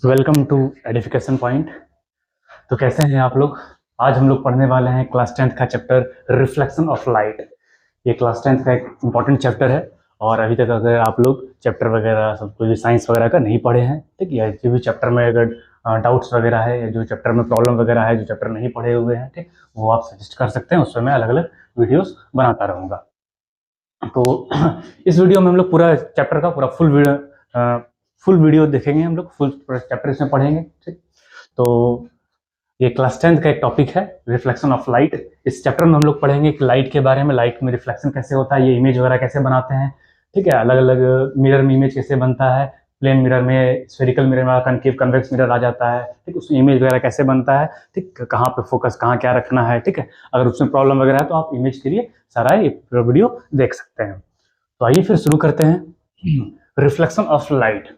Welcome to edification point. तो कैसे हैं आप लोग? आज हम लोग पढ़ने वाले हैं क्लास 10th का चैप्टर रिफ्लेक्शन ऑफ लाइट। ये क्लास 10th का एक इम्पॉर्टेंट चैप्टर है और अभी तक अगर आप लोग चैप्टर वगैरह सब कुछ साइंस वगैरह का नहीं पढ़े हैं, ठीक है, जो भी चैप्टर में अगर डाउट्स वगैरह है या जो चैप्टर में प्रॉब्लम वगैरह है, जो चैप्टर नहीं पढ़े हुए हैं, ठीक, वो आप सजेस्ट कर सकते हैं। उसमें मैं अलग अलग वीडियोज़ बनाता रहूँगा। तो इस वीडियो में हम लोग पूरा चैप्टर का पूरा फुल वीडियो देखेंगे, हम लोग फुल चैप्टर इसमें पढ़ेंगे, ठीक। तो ये क्लास 10th का एक टॉपिक है रिफ्लेक्शन ऑफ लाइट। इस चैप्टर में हम लोग पढ़ेंगे कि लाइट के बारे में, लाइट में रिफ्लेक्शन कैसे होता है, ये इमेज वगैरह कैसे बनाते हैं, ठीक है, अलग अलग मिरर में इमेज कैसे बनता है, प्लेन मिरर में, स्फेरिकल मिरर में कनकेव कन्वेक्स मिरर आ जाता है, ठीक, उसमें इमेज वगैरह कैसे बनता है, ठीक, कहाँ पे फोकस, कहाँ क्या रखना है, ठीक है। अगर उसमें प्रॉब्लम वगैरह है तो आप इमेज के लिए सारा ये वीडियो देख सकते हैं। तो आइए फिर शुरू करते हैं रिफ्लेक्शन ऑफ लाइट।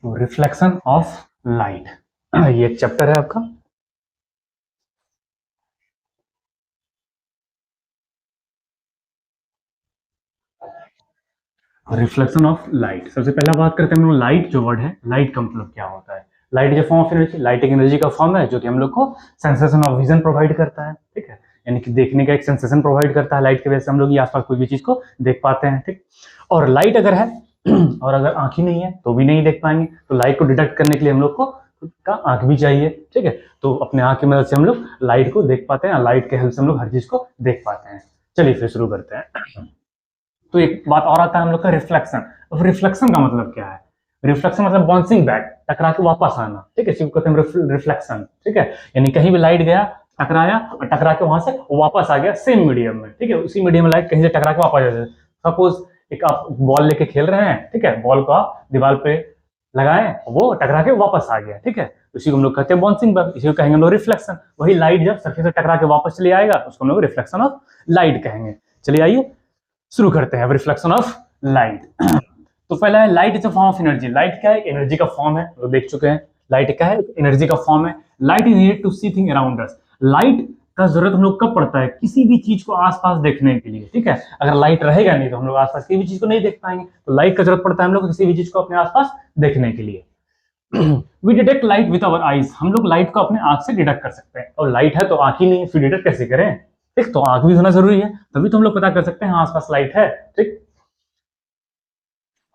तो रिफ्लेक्शन ऑफ लाइट ये एक चैप्टर है आपका। रिफ्लेक्शन ऑफ लाइट, सबसे पहला बात करते हैं हम लोग लाइट जो वर्ड है, लाइट का मतलब क्या होता है। लाइट जो फॉर्म ऑफ एनर्जी, लाइट एक एनर्जी का फॉर्म है जो कि हम लोग को सेंसेशन ऑफ विजन प्रोवाइड करता है, ठीक है, यानी कि देखने का एक सेंसेशन प्रोवाइड करता है। लाइट की वजह से हम लोग ये आसपास कोई भी चीज को देख पाते हैं, ठीक। और लाइट अगर है और अगर आंख ही नहीं है तो भी नहीं देख पाएंगे। तो लाइट को डिटेक्ट करने के लिए हम लोग को खुद का आंख भी चाहिए, ठीक है। तो अपने आंख की मदद से हम लोग लाइट को देख पाते हैं, लाइट के हेल्प से हम लोग हर चीज को देख पाते हैं। चलिए फिर शुरू करते हैं। तो एक बात और आता है हम लोग का रिफ्लेक्शन। अब रिफ्लेक्शन का मतलब क्या है? रिफ्लेक्शन मतलब बाउंसिंग बैक, टकरा के वापस आना, ठीक है, इसी को कहते हैं रिफ्लेक्शन, ठीक है। यानी कहीं भी लाइट गया, टकराया और टकरा के वहां से वापस आ गया सेम मीडियम में, ठीक है, उसी मीडियम में लाइट कहीं से टकरा के वापस आ जाए। सपोज एक आप बॉल लेके खेल रहे हैं, ठीक है, बॉल को आप दीवार पे लगाए, वो टकरा के वापस आ गया, ठीक है, उसी को हम लोग कहते हैं बाउंसिंग बैक, इसी को कहेंगे हम लोग रिफ्लेक्शन। वही लाइट जब सरफेस से टकरा के वापस चले आएगा उसको हम लोग रिफ्लेक्शन ऑफ लाइट कहेंगे। चलिए आइए शुरू करते हैं रिफ्लेक्शन ऑफ लाइट। तो पहला है light is a form of energy. Light क्या है? एनर्जी का फॉर्म है, वो देख चुके हैं। लाइट क्या है? एनर्जी का फॉर्म है। Light is needed to see thing around us. Light का जरूरत हम लोग कब पड़ता है? किसी भी चीज को आसपास देखने के लिए, ठीक है। अगर लाइट रहेगा नहीं तो हम लोग आसपास किसी भी चीज को नहीं देख पाएंगे। तो लाइट का जरूरत पड़ता है हम लोग किसी भी चीज को अपने आसपास देखने के लिए। We detect light with our eyes. हम लोग लाइट को अपने आंख से डिटेक्ट कर सकते हैं। और लाइट है तो आंख ही नहीं है, फिर डिटेक्ट कैसे करें? ठीक, तो आंख भी होना जरूरी है, तभी तो हम लोग पता कर सकते हैं आसपास लाइट है, ठीक।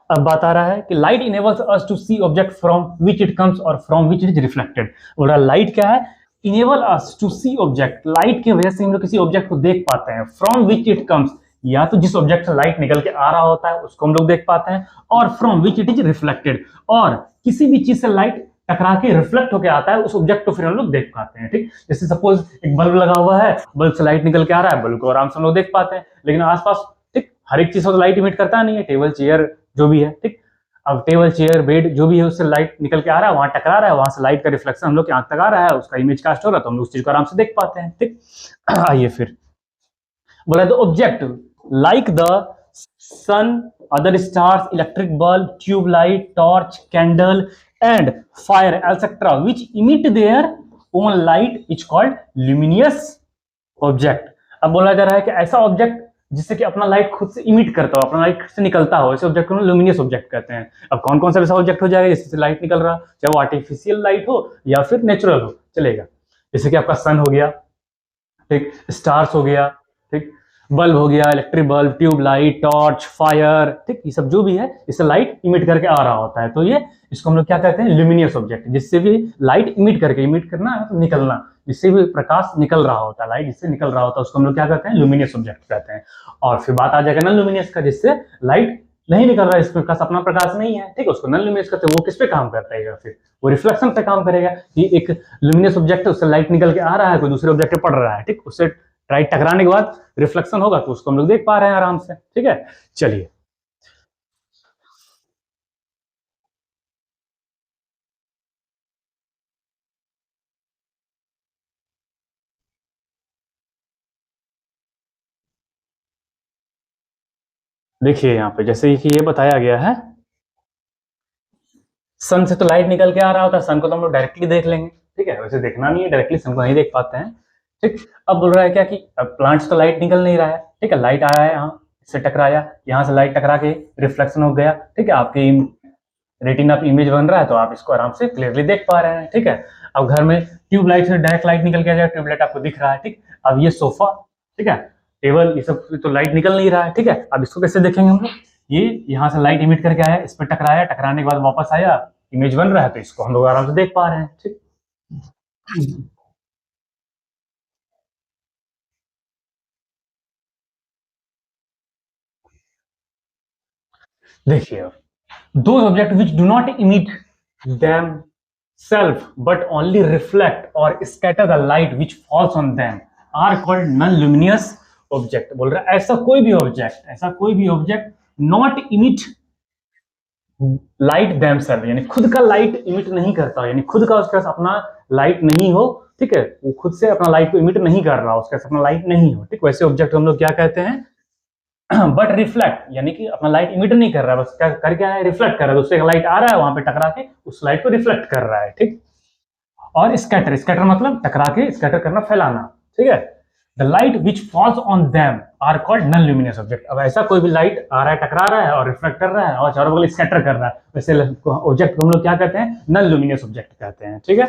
अब बात आ रहा है कि light enables us to see object from which it comes और from which it is reflected. बोल रहा लाइट क्या है? Enable us to see object, light की वजह से हम लोग किसी ऑब्जेक्ट को देख पाते हैं। फ्रॉम विच इट कम्स, या तो जिस ऑब्जेक्ट से लाइट निकल के आ रहा होता है उसको हम लोग देख पाते हैं, और from which it is reflected, और किसी भी चीज से लाइट टकरा के रिफ्लेक्ट होकर आता है उस ऑब्जेक्ट को फिर हम लोग देख पाते हैं, ठीक। जैसे सपोज एक बल्ब लगा हुआ है, बल्ब से लाइट निकल के आ रहा है, बल्ब को आराम से हम लोग देख पाते हैं, लेकिन आसपास, ठीक, हर एक चीज से तो लाइट इमिट करता नहीं है, टेबल चेयर जो भी है, ठीक। अब टेबल चेयर बेड जो भी है उससे लाइट निकल के आ रहा है, वहां टकरा रहा है, वहां से लाइट का रिफ्लेक्शन हम लोग की आंख तक आ रहा है, उसका इमेज कास्ट हो रहा है, तो हम लोग उस चीज को आराम से देख पाते हैं, ठीक। आइए फिर बोला the object like the sun, other stars, electric bulb, tube light, torch, candle and fire etcetera which emit their own light is called luminous object. अब बोला जा रहा है कि ऐसा ऑब्जेक्ट जिससे कि अपना लाइट खुद से इमिट करता हो, अपना लाइट से निकलता हो, ऐसे ऑब्जेक्ट को ल्यूमिनियस ऑब्जेक्ट कहते हैं। अब कौन कौन सा ऐसा ऑब्जेक्ट हो जाएगा जिससे लाइट निकल रहा, चाहे वो आर्टिफिशियल लाइट हो या फिर नेचुरल हो, चलेगा। जैसे कि आपका सन हो गया, ठीक, स्टार्स हो गया, ठीक, बल्ब हो गया, electric bulb, tube light, torch, fire, ठीक, ये सब जो भी है इससे लाइट इमिट करके आ रहा होता है, तो ये इसको हम लोग क्या कहते हैं? ल्यूमिनियस ऑब्जेक्ट, जिससे भी लाइट इमिट करके, इमिट करना है तो निकलना, जिससे भी प्रकाश निकल रहा होता है, लाइट जिससे निकल रहा होता है उसको हम लोग क्या कहते हैं? ल्यूमिनियस ऑब्जेक्ट कहते हैं। और फिर बात आ जाएगा नॉन ल्यूमिनियस का, जिससे लाइट नहीं निकल रहा है, इसके पास अपना प्रकाश नहीं है, ठीक है, उसको नॉन ल्यूमिनियस कहते हैं। वो किस पे काम करता है? फिर वो रिफ्लेक्शन पे काम करेगा कि एक ल्यूमिनियस ऑब्जेक्ट है, उससे लाइट निकल के आ रहा है, कोई दूसरे ऑब्जेक्ट पे पड़ रहा है, ठीक, उससे लाइट टकराने के बाद रिफ्लेक्शन होगा तो उसको हम लोग देख पा रहे हैं आराम से, ठीक है। चलिए देखिए यहाँ पे जैसे कि ये बताया गया है, सन से तो लाइट निकल के आ रहा होता है, सन को तो हम लोग डायरेक्टली देख लेंगे, ठीक है, वैसे देखना नहीं है, डायरेक्टली सन को नहीं देख पाते हैं, ठीक। अब बोल रहा है क्या कि प्लांट्स तो लाइट निकल नहीं रहा है, ठीक है, लाइट आया है यहाँ, इससे टकराया, यहाँ से लाइट टकरा के रिफ्लेक्शन हो गया, ठीक है, आपकी रेटिना पे इमेज बन रहा है, तो आप इसको आराम से क्लियरली देख पा रहे हैं, ठीक है। अब घर में ट्यूबलाइट से डायरेक्ट लाइट निकल के आ जाए, ट्यूबलाइट आपको दिख रहा है, ठीक। अब ये सोफा, ठीक है, टेबल, ये सब तो लाइट निकल नहीं रहा है, ठीक है। अब इसको कैसे देखेंगे हम लोग, ये यहाँ से लाइट इमिट करके आया, इस पर टकराया, टकराने के बाद वापस आया, इमेज बन रहा है, तो इसको हम लोग आराम से देख पा रहे हैं, ठीक। देखिए, those objects which do not emit themselves but only reflect or scatter the light which falls on them are called non-luminous object। बोल रहा है ऐसा कोई भी object not emit light themselves, यानी खुद का लाइट इमिट नहीं करता, यानी खुद का उसके पास अपना लाइट नहीं हो, ठीक है, वो खुद से अपना लाइट को इमिट नहीं कर रहा, उसके पास अपना लाइट नहीं हो, ठीक, वैसे ऑब्जेक्ट हम लोग क्या कहते हैं, बट रिफ्लेक्ट, यानी कि अपना लाइट इमिट नहीं कर रहा है, बस क्या कर, क्या है, रिफ्लेक्ट कर रहा है, उससे लाइट आ रहा है, वहां पे टकरा के उस लाइट को रिफ्लेक्ट कर रहा है, ठीक। और स्कैटर, स्कैटर मतलब टकरा के, स्कैटर करना, फैलाना, ठीक है। The light which falls on them are called non luminous object. अब ऐसा कोई भी लाइट आ रहा है, टकरा रहा है और रिफ्लेक्ट कर रहा है और चारों बगल स्कैटर कर रहा है, वैसे ऑब्जेक्ट को हम लोग क्या कहते हैं, नॉन ल्यूमिनस ऑब्जेक्ट कहते हैं, ठीक है।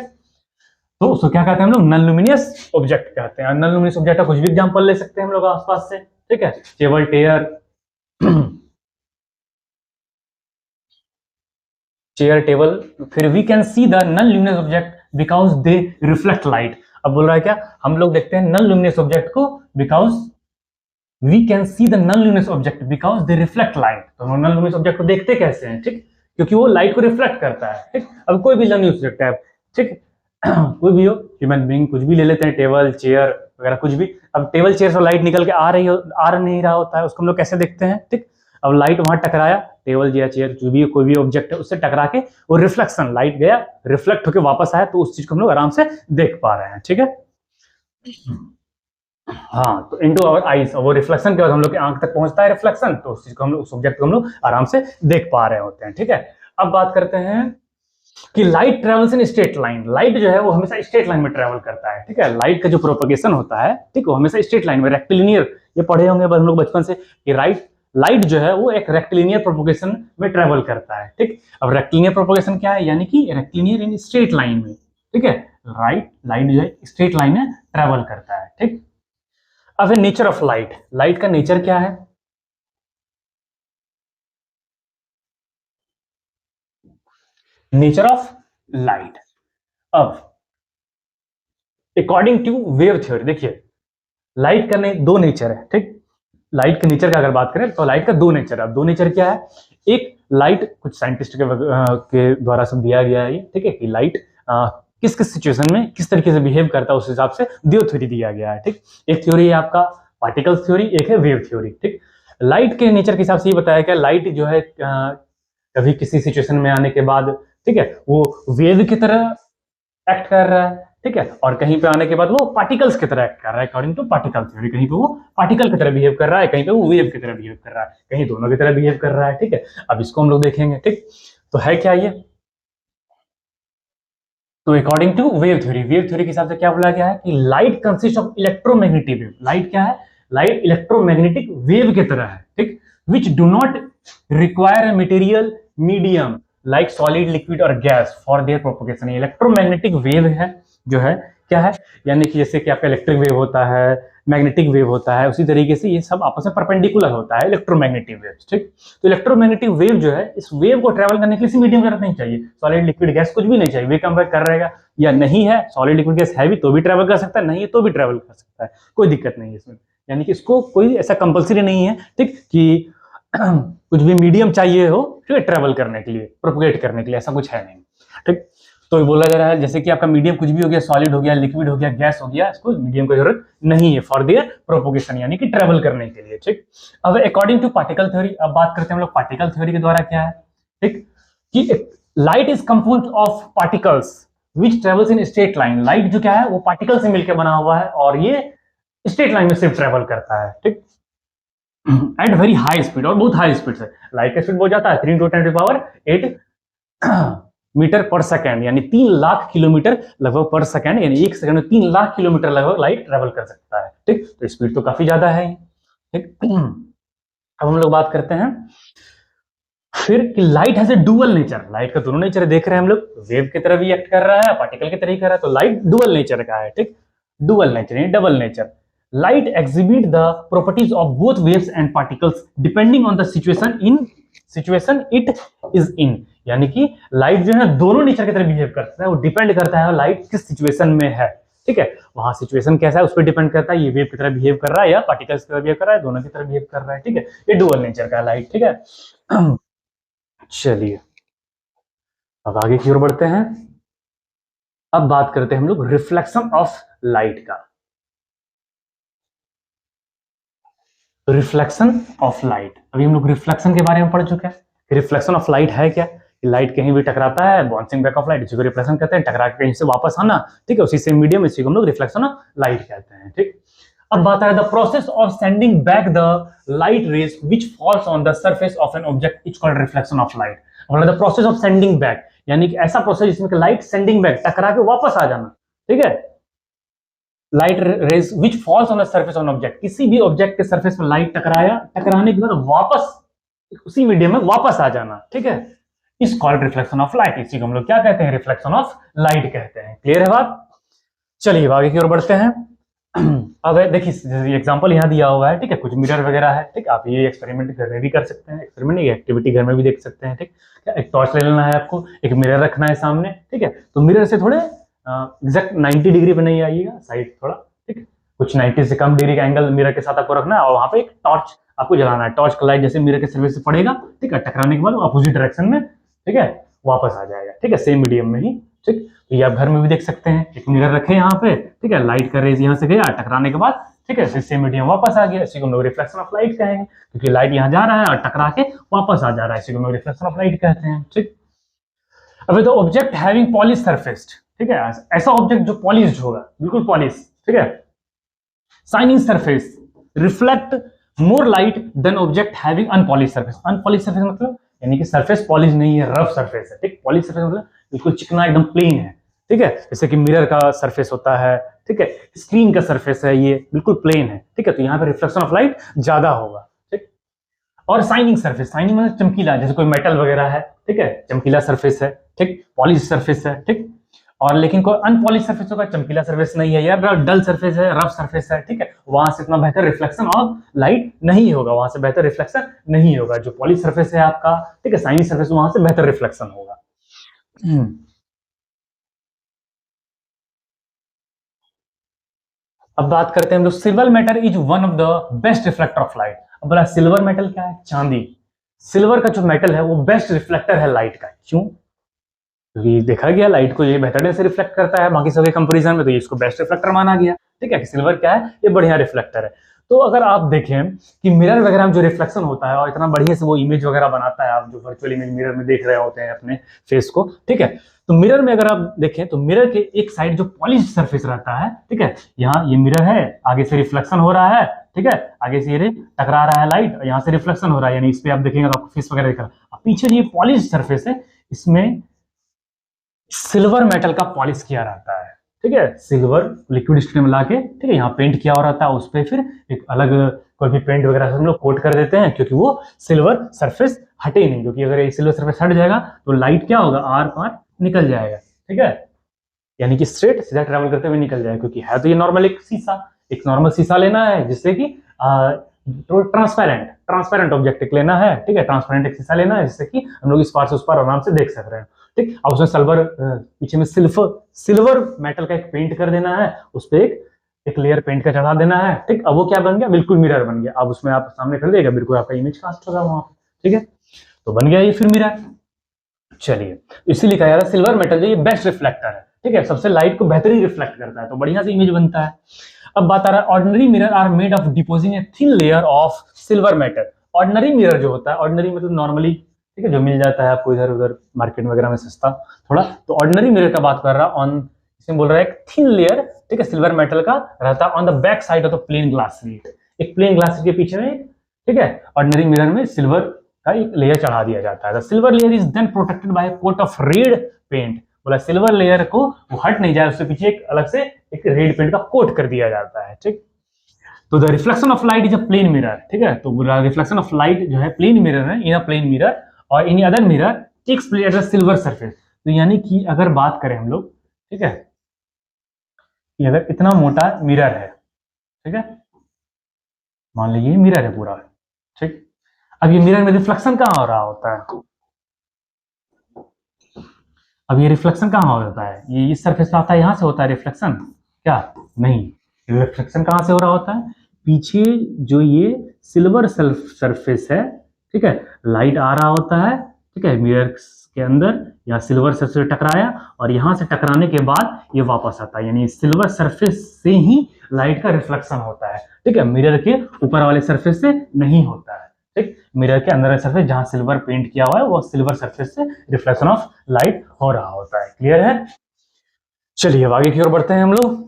तो उसको क्या कहते हैं हम लोग, नॉन ल्यूमिनस ऑब्जेक्ट कहते हैं। नॉन ल्यूमिनस ऑब्जेक्ट का कुछ भी एग्जांपल ले सकते हैं हम लोग आसपास से, ठीक है, टेबल, चेयर, टेबल। फिर we can see the non luminous object because they reflect light. अब बोल रहा है क्या, हम लोग देखते हैं नॉन ल्यूमिनस ऑब्जेक्ट को because we can see the non luminous object because they reflect light. तो हम नॉन ल्यूमिनस ऑब्जेक्ट को देखते कैसे हैं, ठीक, क्योंकि वो लाइट को रिफ्लेक्ट करता है, ठीक। अब कोई भी नॉन ल्यूमिनस ऑब्जेक्ट है, ठीक, कोई भी हो, ह्यूमन बीइंग, कुछ भी ले लेते हैं, टेबल, चेयर वगैरह कुछ भी। अब टेबल चेयर से लाइट निकल के आ नहीं रहा होता है, उसको हम लोग कैसे देखते हैं, ठीक। अब लाइट वहां टकराया, टेबल या चेयर जो भी कोई भी ऑब्जेक्ट है उससे टकरा के वो रिफ्लेक्शन, लाइट गया, रिफ्लेक्ट होकर वापस आया, तो उस चीज को हम लोग आराम से देख पा रहे हैं, ठीक है। हाँ, तो इनटू आवर आईज, वो रिफ्लेक्शन के बाद हम लोग की आंख तक पहुंचता है रिफ्लेक्शन, तो उस चीज को हम लोग, उस ऑब्जेक्ट को हम लोग आराम से देख पा रहे होते हैं, ठीक है। अब बात करते हैं कि light travels in straight line. Light जो है वो हमेशा स्ट्रेट लाइन में ट्रेवल करता है, ठीक है। लाइट का जो प्रोपगेशन होता है, ठीक, वो हमेशा स्ट्रेट लाइन में, रेक्टिलिनियर, ये पढ़े होंगे हम लोग बचपन से कि लाइट जो है वो एक रेक्टिलिनियर प्रोपगेशन में ट्रेवल करता है, ठीक। अब रेक्टिलिनियर प्रोपगेशन क्या है, यानी कि रेक्टिलिनियर इन स्ट्रेट लाइन में, ठीक है, लाइट जो है स्ट्रेट लाइन में ट्रेवल करता है, ठीक। अब नेचर ऑफ लाइट, लाइट का नेचर क्या है, नेचर ऑफ लाइट। अब अकॉर्डिंग टू वेव थ्योरी, देखिए लाइट का दो नेचर है, ठीक। लाइट के नेचर का अगर बात करें तो लाइट का दो नेचर है। अब दो नेचर क्या है, एक लाइट कुछ साइंटिस्ट के द्वारा सब दिया गया है, ठीक है, कि लाइट किस किस सिचुएशन में किस तरीके से बिहेव करता है, उस हिसाब से दो थ्योरी दिया गया है, ठीक। एक थ्योरी है आपका पार्टिकल थ्योरी, एक है वेव थ्योरी, ठीक। लाइट के नेचर के हिसाब से ये बताया गया, लाइट जो है कभी किसी सिचुएशन में आने के बाद, ठीक है, वो वेव की तरह एक्ट कर रहा है, ठीक है, और कहीं पे आने के बाद वो पार्टिकल्स की तरह एक्ट कर रहा है, अकॉर्डिंग टू पार्टिकल थ्योरी। कहीं पे वो पार्टिकल की तरह बिहेव कर रहा है, कहीं पे वो वेव की तरह बिहेव कर रहा है, कहीं दोनों की तरह बिहेव कर रहा है, ठीक है। अब इसको हम लोग देखेंगे, ठीक। तो है क्या ये, तो अकॉर्डिंग टू वेव थ्योरी के हिसाब से क्या बोला गया है कि light consist of electromagnetic wave. Light क्या है, लाइट इलेक्ट्रोमैग्नेटिक वेव की तरह है, ठीक, which do not require a material medium like solid, liquid और gas for their propagation. Electromagnetic wave है जो है क्या है, यानी कि जैसे कि आपका इलेक्ट्रिक वेव होता है, मैग्नेटिक वेव होता है, उसी तरीके से ये सब आपस में परपेंडिकुलर होता है इलेक्ट्रोमैग्नेटिक वेव, ठीक। तो इलेक्ट्रोमैग्नेटिक वेव जो है, इस वेव को ट्रेवल करने के लिए किसी मीडियम की जरूरत नहीं चाहिए, सॉलिड, लिक्विड, गैस कुछ भी नहीं चाहिए, वे कम कर रहेगा, या नहीं है सॉलिड, लिक्विड, गैस है भी तो भी ट्रेवल कर सकता है, नहीं है तो भी ट्रेवल कर सकता है, कोई दिक्कत नहीं है इसमें। यानी कि इसको कोई ऐसा कंपल्सरी नहीं है, ठीक, कि कुछ भी मीडियम चाहिए हो, ठीक है, ट्रेवल करने के लिए, प्रोपगेट करने के लिए, ऐसा कुछ है नहीं, ठीक। तो बोला जा रहा है जैसे कि आपका मीडियम कुछ भी हो गया, सॉलिड हो गया, लिक्विड हो गया, गैस हो गया, इसको मीडियम की जरूरत नहीं है फॉर देयर प्रोपोगेशन, यानी कि ट्रेवल करने के लिए, ठीक। अब अकॉर्डिंग टू पार्टिकल थ्योरी, अब बात करते हैं हम लोग पार्टिकल थ्योरी के द्वारा क्या है, ठीक, कि light is composed of particles which travels in straight line. Light जो क्या है वो पार्टिकल से मिलकर बना हुआ है और ये स्ट्रेट लाइन में सिर्फ ट्रेवल करता है, ठीक, एट वेरी हाई स्पीड, और बहुत हाई स्पीड से। लाइट का स्पीड बहुत जाता है 3 × 10⁸ मीटर पर सेकेंड, यानी 3 लाख किलोमीटर लगभग पर सेकेंड, यानी एक सेकंड में 3 लाख किलोमीटर लगभग लाइट ट्रेवल कर सकता है, ठीक। तो स्पीड तो काफी ज्यादा है, ठीक। अब हम लोग बात करते हैं फिर कि light has A dual nature. Light का दोनों नेचर देख रहे हैं हम लोग, वेव की तरह भी एक्ट कर रहा है, पार्टिकल की तरह ही कर रहा है, तो लाइट डुअल नेचर का है, ठीक। डुअल नेचर यानी double nature. Light exhibit the properties of both waves and particles depending on the situation it is in. यानी कि लाइट जो है दोनों नेचर की तरह बिहेव करता है, वो डिपेंड करता है लाइट किस सिचुएशन में है, ठीक है। वहां सिचुएशन कैसा है उस पर डिपेंड करता है, ये वेव की तरह बिहेव कर रहा है या पार्टिकल्स की तरह बिहेव कर रहा है, दोनों की तरह बिहेव कर रहा है, ठीक है। ये डुअल नेचर का लाइट, ठीक है। चलिए अब आगे की ओर बढ़ते हैं। अब बात करते हैं हम लोग रिफ्लेक्शन ऑफ लाइट का। रिफ्लेक्शन ऑफ लाइट, अभी हम लोग रिफ्लेक्शन के बारे में पढ़ चुके हैं। रिफ्लेक्शन ऑफ लाइट है क्या? लाइट कहीं भी टकराता है, बाउंसिंग बैक ऑफ लाइट, इसी को रिफ्लेक्शन कहते हैं, टकरा के कहीं से वापस आना, ठीक है, उसी सेम मीडियम, इसी को हम लोग रिफ्लेक्शन ऑफ लाइट कहते हैं, ठीक। अब बात है the process of sending back the light rays which falls on the surface of an object is called reflection of light. और the process of sending back यानी कि ऐसा प्रोसेस जिसमें लाइट सेंडिंग बैक टकरा के वापस आ जाना, ठीक है। Light rays which falls on the surface of an object, किसी भी ऑब्जेक्ट के सरफेस पर लाइट टकराया, टकराने के बाद वापस उसी मीडियम में वापस आ जाना, ठीक है, is called reflection of light. इसी को हम लोग क्या कहते हैं? रिफ्लेक्शन ऑफ लाइट कहते हैं। क्लियर है बात? चलिए आगे की ओर बढ़ते हैं। अब देखिए एग्जांपल यहाँ दिया हुआ है, ठीक है, कुछ मिरर वगैरह है, ठीक। आप ये एक्सपेरिमेंट घर में भी कर सकते हैं, एक्सपेरिमेंट नहीं, एक्टिविटी घर में भी देख सकते हैं, ठीक। एक टॉर्च ले लेना है आपको, एक मिरर रखना है सामने, ठीक है। तो मिरर से थोड़े एग्जैक्ट 90 डिग्री पे नहीं आइएगा, साइड थोड़ा, ठीक, कुछ 90 से कम डिग्री का एंगल मिरर के साथ आपको रखना है, और वहां पे एक टॉर्च आपको जलाना है। टॉर्च का लाइट जैसे मिरर के सर्फेस से पड़ेगा, ठीक है, टकराने के बाद अपोजिट डायरेक्शन में, ठीक है, वापस आ जाएगा, ठीक है, सेम मीडियम में ही, ठीक। तो ये आप घर में भी देख सकते हैं, एक मिरर रखे यहाँ पे, ठीक है, लाइट का रेज यहाँ से गया, टकराने के बाद, ठीक है, सेम मीडियम वापस आ गया, इसी को हम लोग रिफ्लेक्शन ऑफ लाइट कहेंगे, क्योंकि लाइट यहाँ जा रहा है और टकरा के वापस आ जा रहा है, इसी को हम लोग रिफ्लेक्शन ऑफ लाइट कहते हैं, ठीक। अब the object having polish surface, ठीक है, ऐसा ऑब्जेक्ट जो पॉलिश्ड होगा, बिल्कुल पॉलिश, ठीक है, shining surface reflect more light than object having unpolish surface. Unpolish surface मतलब यानी कि सरफेस पॉलिश नहीं है, रफ सरफेस है, ठीक। पॉलिश सरफेस मतलब बिल्कुल चिकना, एकदम प्लेन है, ठीक है, जैसे कि मिरर का सरफेस होता है, ठीक है, स्क्रीन का सरफेस है, ये बिल्कुल प्लेन है, ठीक है, तो यहाँ पे रिफ्लेक्शन ऑफ लाइट ज्यादा होगा, ठीक। और शाइनिंग सरफेस, शाइनिंग मतलब चमकीला, जैसे कोई मेटल वगैरह है, ठीक है, चमकीला सरफेस है, ठीक, पॉलिश सरफेस है, ठीक। और लेकिन कोई अनपॉलिश सरफेस होगा, चमकीला सरफेस नहीं है या डल सरफेस है, रफ सरफेस है, ठीक है, वहां से इतना बेहतर रिफ्लेक्शन ऑफ लाइट नहीं होगा, वहां से बेहतर रिफ्लेक्शन नहीं होगा। जो पॉलिश सरफेस है आपका, ठीक है, शाइनिंग सरफेस, वहां से बेहतर रिफ्लेक्शन होगा। अब बात करते हैं हम लोग silver metal is one of the best reflector of light. अब बोला सिल्वर मेटल क्या है? चांदी। सिल्वर का जो मेटल है वो बेस्ट रिफ्लेक्टर है लाइट का। क्यों? क्योंकि देखा गया लाइट को ये बेहतर से रिफ्लेक्ट करता है बाकी सभी कंपैरिजन में, तो ये इसको बेस्ट रिफ्लेक्टर माना गया, ठीक है, कि सिल्वर क्या है? ये बढ़िया रिफ्लेक्टर है। तो अगर आप देखें कि मिरर वगैरह में जो रिफ्लेक्शन होता है और इतना बढ़िया से वो इमेज वगैरह बनाता है, आप जो वर्चुअल इमेज मिरर में देख रहे होते हैं अपने फेस को, ठीक है, तो मिरर में अगर आप देखें तो मिरर के एक साइड जो पॉलिश सरफेस रहता है, ठीक है, यहाँ ये मिरर है, आगे से रिफ्लेक्शन हो रहा है, ठीक है, आगे से ये टकरा रहा है लाइट, यहाँ से रिफ्लेक्शन हो रहा है, यानी इस पे आप देखेंगे तो आपको फेस वगैरह दिख रहा है। पीछे ये पॉलिश सरफेस है, इसमें सिल्वर मेटल का पॉलिश किया रहता है, ठीक है, सिल्वर लिक्विड स्टेट में लाके, ठीक है, यहाँ पेंट किया हुआ रहता है, उस पर फिर एक अलग कोई भी पेंट वगैरह से हम लोग कोट कर देते हैं, क्योंकि वो सिल्वर सरफेस हटे नहीं, क्योंकि अगर ये सिल्वर सरफेस हट जाएगा तो लाइट क्या होगा? आर पार निकल जाएगा, ठीक है, यानी कि स्ट्रेट सीधा ट्रेवल करते हुए निकल जाएगा। क्योंकि है तो ये नॉर्मल एक नॉर्मल शीशा लेना है, जिससे कि तो ट्रांसपेरेंट ऑब्जेक्ट लेना है, ठीक है, ट्रांसपेरेंट एक शीशा लेना है, जिससे कि हम लोग इस पार से उस पार आराम से देख सक रहे हैं, ठीक। अब उसमें सिल्वर पीछे में सिल्वर मेटल का एक पेंट कर देना है, उस पर एक लेयर पेंट का चढ़ा देना है, ठीक। अब वो क्या बन गया? बिल्कुल मिरर बन गया। अब उसमें आप सामने कर देगा, बिल्कुल आपका इमेज कास्ट होगा वहां पे, ठीक है, तो बन गया ये फिर मिरर। चलिए, इसीलिए कहा जा रहा है सिल्वर मेटल जो ये बेस्ट रिफ्लेक्टर है, ठीक है, सबसे लाइट को बेहतरीन रिफ्लेक्ट करता है, तो बढ़िया से इमेज बनता है। अब बात आ रहा है ordinary mirror are made of depositing a thin layer of silver metal. Ordinary mirror जो होता है, ऑर्डिनरी मतलब नॉर्मली, ठीक है, जो मिल जाता है आपको इधर उधर मार्केट वगैरह में सस्ता थोड़ा, तो ऑर्डिनरी मिरर का बात कर रहा ऑन, इसमें बोल रहा है एक थिन लेयर, ठीक है, सिल्वर मेटल का रहता है on the back side of the plane glass sheet. एक प्लेन ग्लास शीट के पीछे में, ठीक है, ऑर्डिनरी मिरर में सिल्वर का एक लेयर चढ़ा दिया जाता है। Silver layer is then protected by coat of red paint. बोला सिल्वर लेयर को वो हट नहीं जाए, उसके पीछे एक अलग से एक रेड पेंट का कोट कर दिया जाता है, ठीक। तो the reflection of light is a plane mirror, ठीक है। तो रिफ्लेक्शन ऑफ लाइट जो है प्लेन मिरर है, इन अ प्लेन मिरर और in other mirror takes place at a silver surface. तो यानी कि अगर बात करें हम लोग, ठीक है, कि अगर इतना मोटा मिरर है, ठीक है, मान लीजिए मिरर है पूरा, ठीक। अब ये मिरर में रिफ्लेक्शन कहाँ हो रहा होता है? अब ये रिफ्लेक्शन कहाँ हो जाता है? ये इस सरफेस पे आता है, यहाँ से होता है रिफ्लेक्शन क्या? नहीं, रिफ्लेक्शन कहाँ से हो रहा होता है? पीछे जो ये सिल्वर सरफेस है, ठीक है, लाइट आ रहा होता है, ठीक है, मिरर के अंदर या सिल्वर सरफेस टकराया और यहाँ से टकराने के बाद ये वापस आता है, यानी सिल्वर सरफेस से ही लाइट का रिफ्लेक्शन होता है, ठीक है, मिरर के ऊपर वाले सरफेस से नहीं होता है, ठीक। मिरर के अंदर सरफेस जहां सिल्वर पेंट किया हुआ है वो सिल्वर सरफेस से रिफ्लेक्शन ऑफ लाइट हो रहा होता है। क्लियर है? चलिए अब आगे की ओर बढ़ते हैं हम लोग।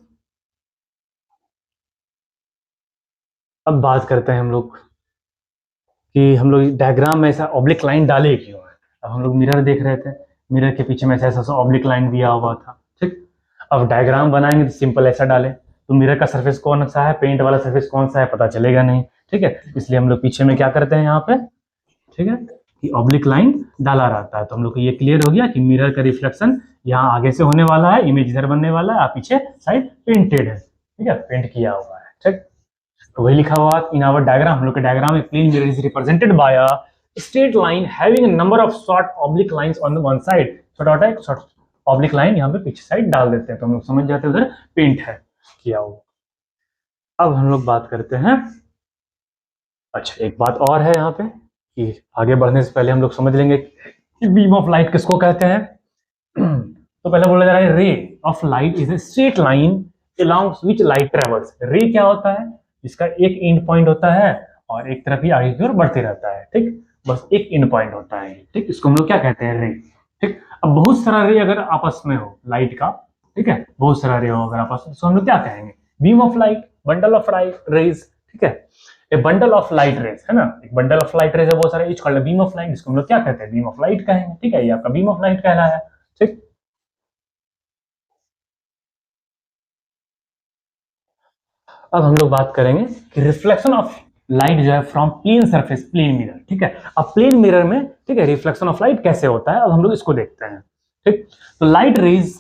अब बात करते हैं हम लोग कि हम लोग डायग्राम में ऐसा ऑब्लिक लाइन डाले क्यों है। अब हम लोग मिरर देख रहे थे, मिरर के पीछे में ऐसा ऑब्लिक लाइन दिया हुआ था, ठीक। अब डायग्राम बनाएंगे तो सिंपल ऐसा डालें, तो मिरर का सरफेस कौन सा है, पेंट वाला सरफेस कौन सा है, पता चलेगा नहीं, ठीक है। इसलिए हम लोग पीछे में क्या करते हैं यहाँ पे, ठीक है, कि ऑब्लिक लाइन डाला रहता है। तो हम लोग को ये क्लियर हो गया कि मिरर का रिफ्लेक्शन यहाँ आगे से होने वाला है, इमेज इधर बनने वाला है, पीछे साइड पेंटेड है, ठीक है, पेंट किया हुआ है, ठीक। तो वही लिखा हुआ इन आवर डायग्राम, हम लोग के डायग्राम में plane mirror is represented by a straight line having a number of short oblique lines on the one side. छोटा छोटा एक शॉर्ट ऑब्लिक लाइन यहाँ पे पीछे साइड डाल देते हैं, तो हम लोग समझ जाते हैं उधर पेंट है किया हुआ। अब हम लोग बात करते हैं, अच्छा एक बात और है यहाँ पे कि आगे बढ़ने से पहले हम लोग समझ लेंगे कि बीम ऑफ लाइट किसको कहते हैं। तो पहले बोला जा रहा है रे of light is a straight line along which light travels. रे क्या होता है? इसका एक एंड पॉइंट होता है और एक तरफ ही आगे की ओर बढ़ते रहता है, ठीक, बस एक एंड पॉइंट होता है, ठीक। इसको हम लोग क्या कहते हैं? रे, ठीक। अब बहुत सारा रे अगर आपस में हो लाइट का, ठीक है, बहुत सारा रे हो अगर आपस में, तो हम लोग क्या कहेंगे? Beam of light, bundle of rays, ठीक है, a bundle of light rays है ना, एक बंडल ऑफ लाइट रेज है बहुत सारे, etch called beam of light, इसको हम लोग क्या कहते हैं? बीम ऑफ लाइट कहेंगे, ठीक है, ये आपका बीम ऑफ लाइट कहलाया, ठीक। अब हम लोग बात करेंगे कि रिफ्लेक्शन ऑफ लाइट जो है from plane surface, plane mirror, ठीक है। अब प्लेन मिरर में, ठीक है, रिफ्लेक्शन ऑफ लाइट कैसे होता है, अब हम लोग इसको देखते हैं, ठीक। तो light rays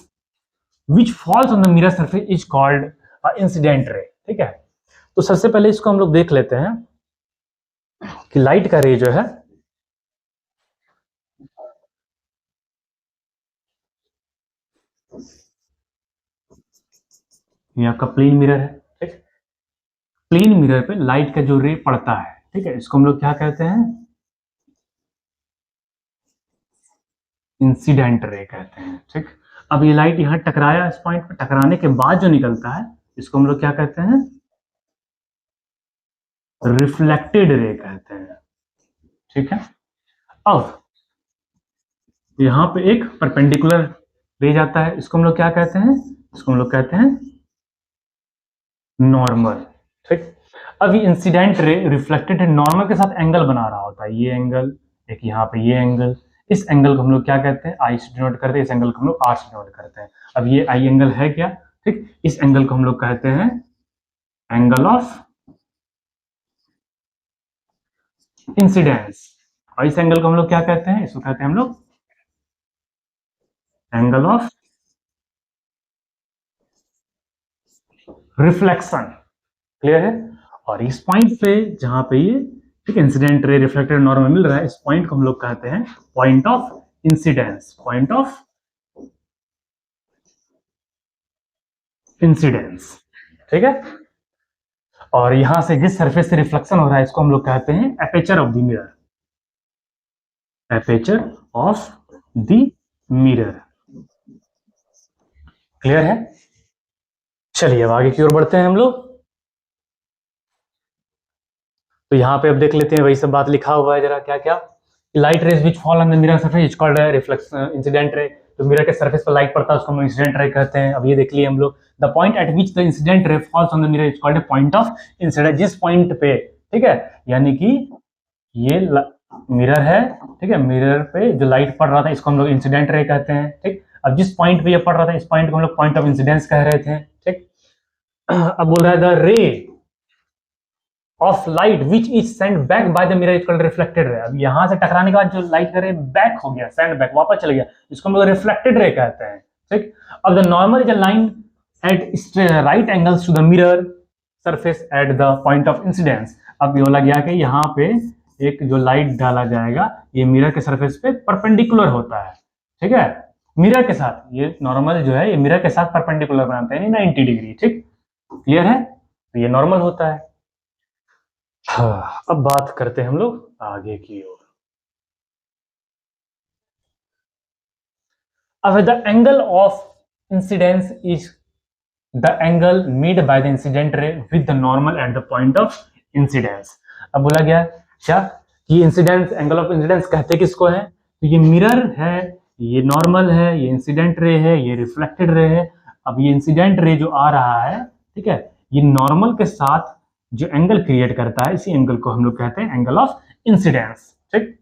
which falls on the mirror surface is called incident ray, ठीक है। तो सबसे पहले इसको हम लोग देख लेते हैं कि लाइट का रे जो है, ये आपका प्लेन मिरर है, ठीक। प्लेन मिरर पे लाइट का जो रे पड़ता है, ठीक है, इसको हम लोग क्या कहते हैं? इंसिडेंट रे कहते हैं, ठीक। अब ये लाइट यहां टकराया, इस पॉइंट पे टकराने के बाद जो निकलता है इसको हम लोग क्या कहते हैं? रिफ्लेक्टेड रे कहते हैं, ठीक है। अब यहाँ पे एक परपेंडिकुलर रे जाता है, इसको हम लोग क्या कहते हैं? इसको हम लोग कहते हैं नॉर्मल, ठीक। अब ये इंसिडेंट रे रिफ्लेक्टेड है, नॉर्मल के साथ एंगल बना रहा होता है, ये एंगल, एक यहाँ पे ये एंगल, इस एंगल को हम लोग क्या कहते हैं? आई से डिनोट करते हैं, इस एंगल को हम लोग आर से डिनोट करते हैं। अब ये आई एंगल है क्या, ठीक, इस एंगल को हम लोग कहते हैं एंगल ऑफ इंसिडेंस, और इस एंगल को हम लोग क्या कहते हैं? इसको कहते हैं हम लोग एंगल ऑफ रिफ्लेक्शन। क्लियर है? और इस पॉइंट पे जहां पे ये, ठीक, इंसिडेंट रे रिफ्लेक्टेड नॉर्मल मिल रहा है, इस पॉइंट को हम लोग कहते हैं point of incidence, point of incidence, ठीक है। और यहां से जिस सरफेस से रिफ्लेक्शन हो रहा है इसको हम लोग कहते हैं aperture of the mirror, aperture of the mirror. Clear है? चलिए अब आगे की ओर बढ़ते हैं हम लोग। तो यहाँ पे अब देख लेते हैं, वही सब बात लिखा हुआ है, जरा क्या क्या, light rays which fall on the mirror surface is called reflection incident ray. तो मिरर के सरफेस पर लाइट पड़ता है उसको हम इंसिडेंट रे कहते हैं। अब ये देख लिए हम लोग, the point eight which the incident रे false on the mirror is called point of incident, जिस पॉइंट पे, ठीक है, यानी कि ये मिरर है, ठीक है, मिरर पे जो लाइट पड़ रहा था इसको हम लोग इंसिडेंट रे कहते हैं, ठीक। अब जिस पॉइंट पे ये पड़ रहा था इस पॉइंट को हम लोग पॉइंट ऑफ इंसिडेंस कह रहे थे, ठीक। अब बोल रहा है the ray of light which is send back by the mirror equal reflected ray. अब यहां से टकराने के बाद जो लाइट का रे बैक हो गया, सेंड बैक वापस चले गया, इसको हम लोग रिफ्लेक्टेड रे कहते हैं। ठीक, अब the normal is a line at right angles to the mirror surface at the point of incidence. अब ये बोला गया कि यहाँ पे एक जो लाइट डाला जाएगा ये मिरर के सरफेस पे परपेंडिकुलर होता है। ठीक है, मिरर के साथ ये नॉर्मल जो है ये मिरर के साथ परपेंडिकुलर बनाते हैं 90 डिग्री। ठीक, क्लियर है, तो ये नॉर्मल होता है। हाँ, अब बात करते हैं हम लोग आगे की ओर। अब the angle of incidence is the angle made by the incident रे with the normal at the point of incidence. अब बोला गया क्या कि इंसिडेंस, एंगल ऑफ इंसिडेंस कहते किसको है, तो ये मिरर है, ये नॉर्मल है, ये इंसिडेंट रे है, ये रिफ्लेक्टेड रे है। अब ये इंसिडेंट रे जो आ रहा है, ठीक है, ये नॉर्मल के साथ जो एंगल क्रिएट करता है इसी एंगल को हम लोग कहते हैं एंगल ऑफ इंसिडेंस। ठीक,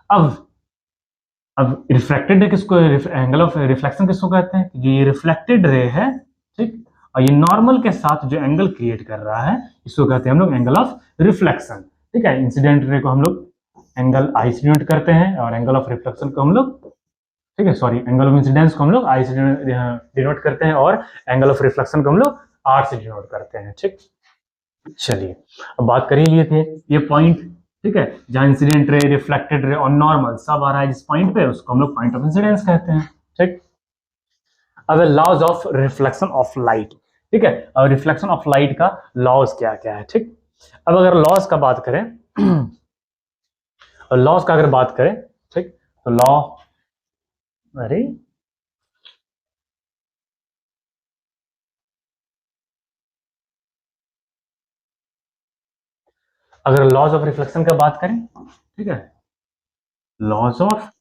अब रिफ्लेक्टेड रे किसको, एंगल ऑफ रिफ्लेक्शन किसको कहते हैं, जो ये रिफ्लेक्टेड रे है, ठीक, और ये नॉर्मल के साथ जो एंगल क्रिएट कर रहा है इसको कहते हैं हम लोग एंगल ऑफ रिफ्लेक्शन। ठीक है, इंसिडेंट रे को हम लोग एंगल आई से डिनोट करते हैं और एंगल ऑफ रिफ्लेक्शन को हम लोग, ठीक है, सॉरी, एंगल ऑफ इंसिडेंस को हम लोग आई से डिनोट करते हैं और एंगल ऑफ रिफ्लेक्शन को हम लोग आर से डिनोट करते हैं। ठीक, चलिए अब बात कर ही लिए थे ये पॉइंट, ठीक है, जहां इंसिडेंट रे, रिफ्लेक्टेड रे और नॉर्मल सब आ रहा है जिस पॉइंट पे, उसको हम लोग पॉइंट ऑफ इंसिडेंस कहते हैं। ठीक, अब laws of reflection of light. ठीक है, और रिफ्लेक्शन ऑफ लाइट का लॉज क्या क्या है। ठीक, अब अगर लॉज का बात करें और लॉज का अगर बात करें, ठीक, तो लॉ, अरे अगर लॉज ऑफ रिफ्लेक्शन का बात करें, ठीक है, लॉज ऑफ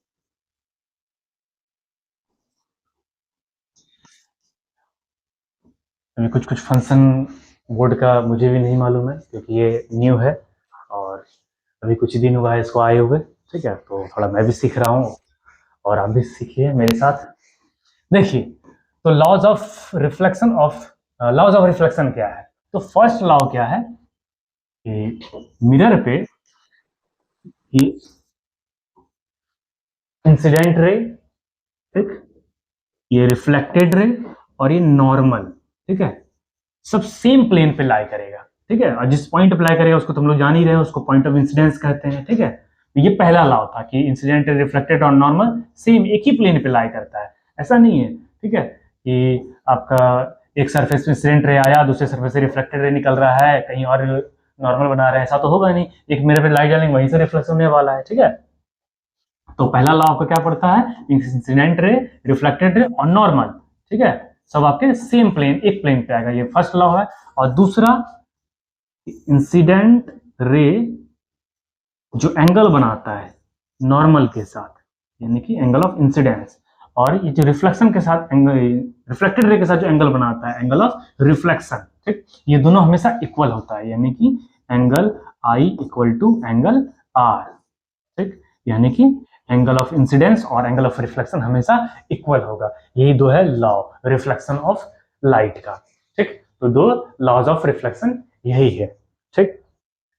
अभी कुछ कुछ फंक्शन बोर्ड का मुझे भी नहीं मालूम है क्योंकि ये न्यू है और अभी कुछ ही दिन हुआ है इसको आए हुए। ठीक है, तो थोड़ा मैं भी सीख रहा हूँ और आप भी सीखिए मेरे साथ। देखिए, तो laws of reflection of, laws of reflection क्या है, तो फर्स्ट लॉ क्या है कि मिरर पे इंसिडेंट रे, ठीक, ये रिफ्लेक्टेड रे और ये नॉर्मल, ठीक है, सब सेम प्लेन पे लाई करेगा। ठीक है, और जिस पॉइंट पे लाई करेगा उसको तुम लोग जान ही रहे हो, उसको पॉइंट ऑफ इंसिडेंस कहते हैं। ठीक है, तो ये पहला लॉ था कि इंसिडेंट रे, रिफ्लेक्टेड और नॉर्मल सेम एक ही प्लेन पे लाई करता है, ऐसा नहीं है। ठीक है, कि आपका एक सरफेस पे इंसिडेंट रे आया, दूसरे सरफेस से रिफ्लेक्टेड रे निकल रहा है, कहीं और नॉर्मल बना रहे हैं, ऐसा तो होगा नहीं। एक मेरे पे लाइट डालेंगे वहीं से रिफ्लेक्शन होने वाला है। ठीक है, तो पहला लॉ आपका क्या पड़ता है, इंसिडेंट रे, रिफ्लेक्टेड रे और नॉर्मल, ठीक है, सब आपके सेम प्लेन, एक प्लेन पे आएगा, ये फर्स्ट लॉ है। और दूसरा, इंसिडेंट रे जो एंगल बनाता है नॉर्मल के साथ, यानी कि एंगल ऑफ इंसिडेंस, और ये जो रिफ्लेक्शन के साथ एंगल, रिफ्लेक्टेड रे के साथ जो एंगल बनाता है एंगल ऑफ रिफ्लेक्शन, ठीक, ये दोनों हमेशा इक्वल होता है, यानी कि angle I equal to angle R. ठीक, यानी कि एंगल ऑफ इंसिडेंस और एंगल ऑफ रिफ्लेक्शन हमेशा इक्वल होगा। यही दो है लॉ रिफ्लेक्शन ऑफ लाइट का। ठीक, तो दो लॉज ऑफ रिफ्लेक्शन यही है। ठीक,